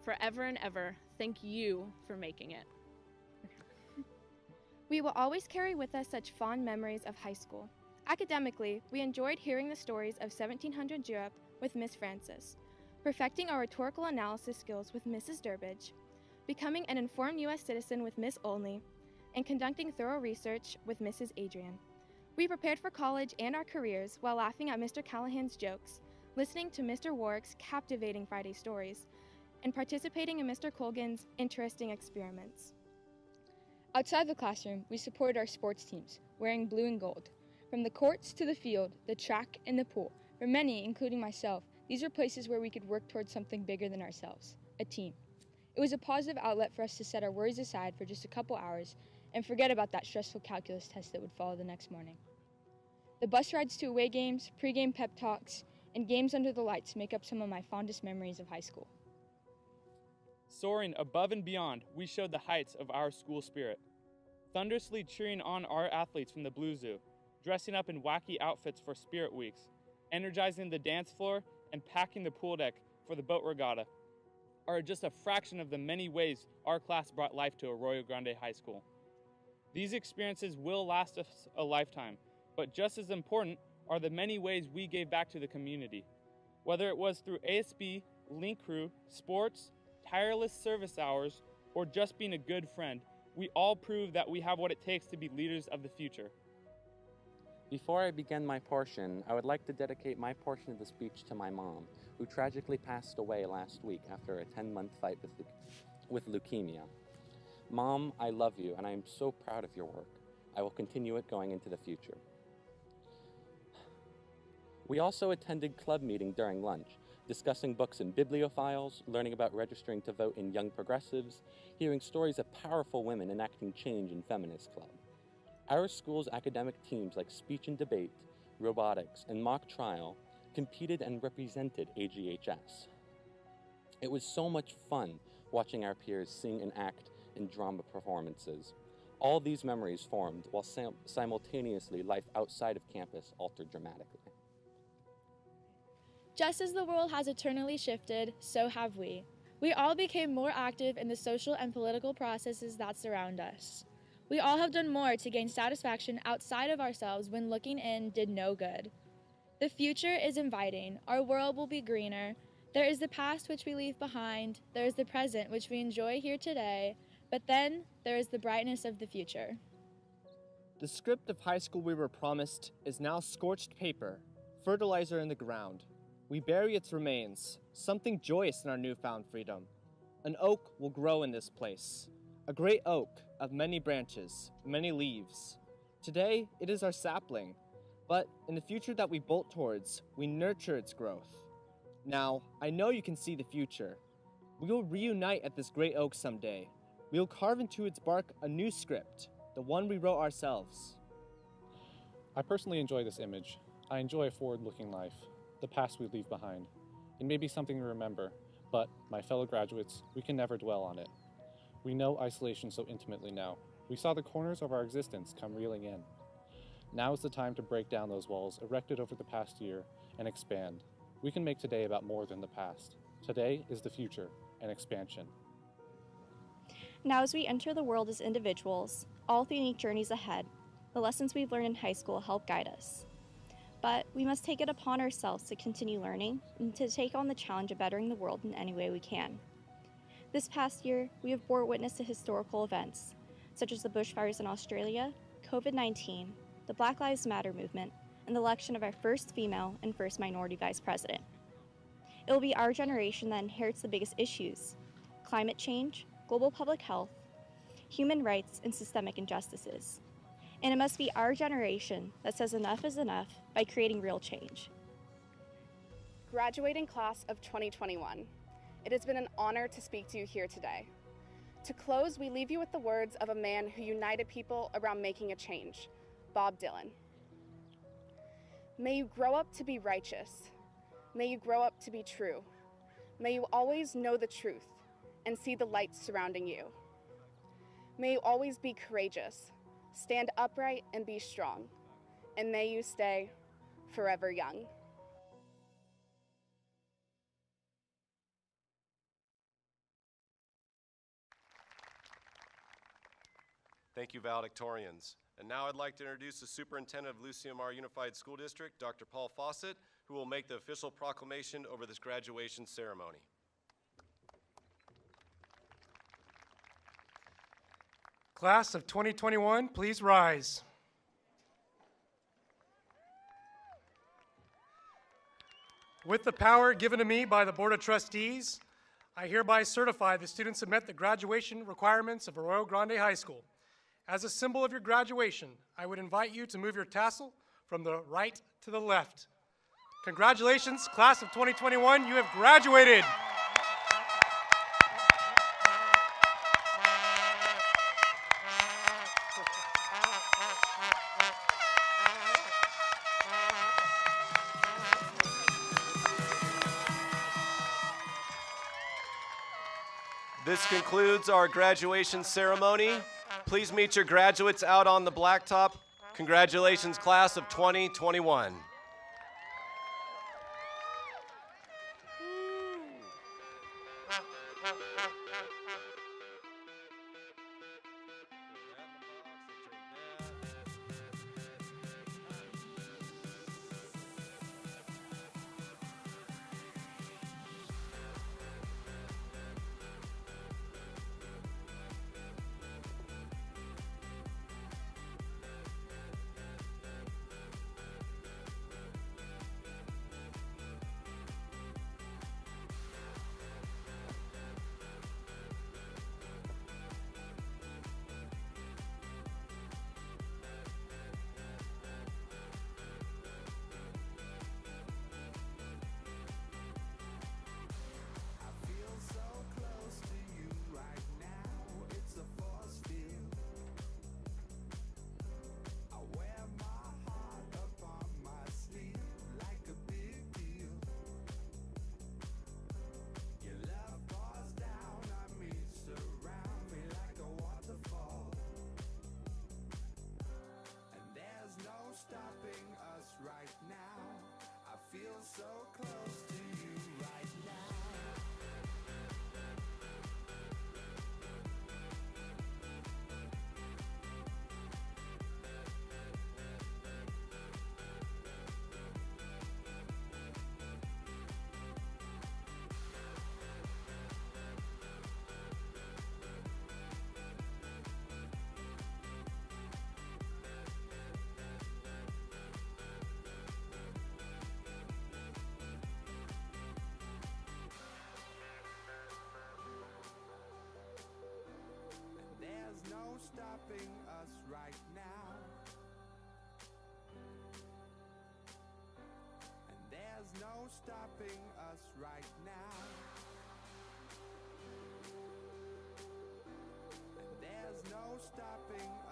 Forever and ever, thank you for making it. We will always carry with us such fond memories of high school. Academically, we enjoyed hearing the stories of 1700 Europe with Miss Francis, perfecting our rhetorical analysis skills with Mrs. Durbridge, becoming an informed U.S. citizen with Miss Olney, and conducting thorough research with Mrs. Adrian. We prepared for college and our careers while laughing at Mr. Callahan's jokes, listening to Mr. Warwick's captivating Friday stories, and participating in Mr. Colgan's interesting experiments. Outside the classroom, we supported our sports teams, wearing blue and gold. From the courts to the field, the track, and the pool, for many, including myself, these were places where we could work towards something bigger than ourselves, a team. It was a positive outlet for us to set our worries aside for just a couple hours and forget about that stressful calculus test that would follow the next morning. The bus rides to away games, pregame pep talks, and games under the lights make up some of my fondest memories of high school. Soaring above and beyond, we showed the heights of our school spirit. Thunderously cheering on our athletes from the Blue Zoo, dressing up in wacky outfits for Spirit Weeks, energizing the dance floor, and packing the pool deck for the boat regatta are just a fraction of the many ways our class brought life to Arroyo Grande High School. These experiences will last us a lifetime, but just as important are the many ways we gave back to the community. Whether it was through ASB, Link Crew, sports, tireless service hours, or just being a good friend, we all prove that we have what it takes to be leaders of the future. Before I begin my portion, I would like to dedicate my portion of the speech to my mom, who tragically passed away last week after a 10-month fight with leukemia. Mom, I love you, and I am so proud of your work. I will continue it going into the future. We also attended club meeting during lunch, discussing books and bibliophiles, learning about registering to vote in Young Progressives, hearing stories of powerful women enacting change in Feminist Club. Our school's academic teams like speech and debate, robotics, and mock trial competed and represented AGHS. It was so much fun watching our peers sing and act in drama performances. All these memories formed while simultaneously life outside of campus altered dramatically. Just as the world has eternally shifted, so have we. We all became more active in the social and political processes that surround us. We all have done more to gain satisfaction outside of ourselves when looking in did no good. The future is inviting. Our world will be greener. There is the past which we leave behind. There is the present which we enjoy here today. But then there is the brightness of the future. The script of high school we were promised is now scorched paper, fertilizer in the ground. We bury its remains, something joyous in our newfound freedom. An oak will grow in this place, a great oak of many branches, many leaves. Today, it is our sapling, but in the future that we bolt towards, we nurture its growth. Now, I know you can see the future. We will reunite at this great oak someday. We will carve into its bark a new script, the one we wrote ourselves. I personally enjoy this image. I enjoy a forward-looking life, the past we leave behind. It may be something to remember, but, my fellow graduates, we can never dwell on it. We know isolation so intimately now. We saw the corners of our existence come reeling in. Now is the time to break down those walls erected over the past year and expand. We can make today about more than the past. Today is the future and expansion. Now as we enter the world as individuals, all through unique journeys ahead, the lessons we've learned in high school help guide us. But we must take it upon ourselves to continue learning and to take on the challenge of bettering the world in any way we can. This past year, we have bore witness to historical events, such as the bushfires in Australia, COVID-19, the Black Lives Matter movement, and the election of our first female and first minority vice president. It will be our generation that inherits the biggest issues: climate change, global public health, human rights, and systemic injustices. And it must be our generation that says enough is enough by creating real change. Graduating class of 2021, it has been an honor to speak to you here today. To close, we leave you with the words of a man who united people around making a change, Bob Dylan. May you grow up to be righteous. May you grow up to be true. May you always know the truth and see the light surrounding you. May you always be courageous, stand upright and be strong, and may you stay forever young. Thank you, valedictorians. And now I'd like to introduce the superintendent of Luciamar Unified School District, Dr. Paul Fawcett, who will make the official proclamation over this graduation ceremony. Class of 2021, please rise. With the power given to me by the Board of Trustees, I hereby certify the students have met the graduation requirements of Arroyo Grande High School. As a symbol of your graduation, I would invite you to move your tassel from the right to the left. Congratulations, class of 2021, you have graduated. This concludes our graduation ceremony. Please meet your graduates out on the blacktop. Congratulations, class of 2021. stopping us right now. And there's no stopping us right now. And there's no stopping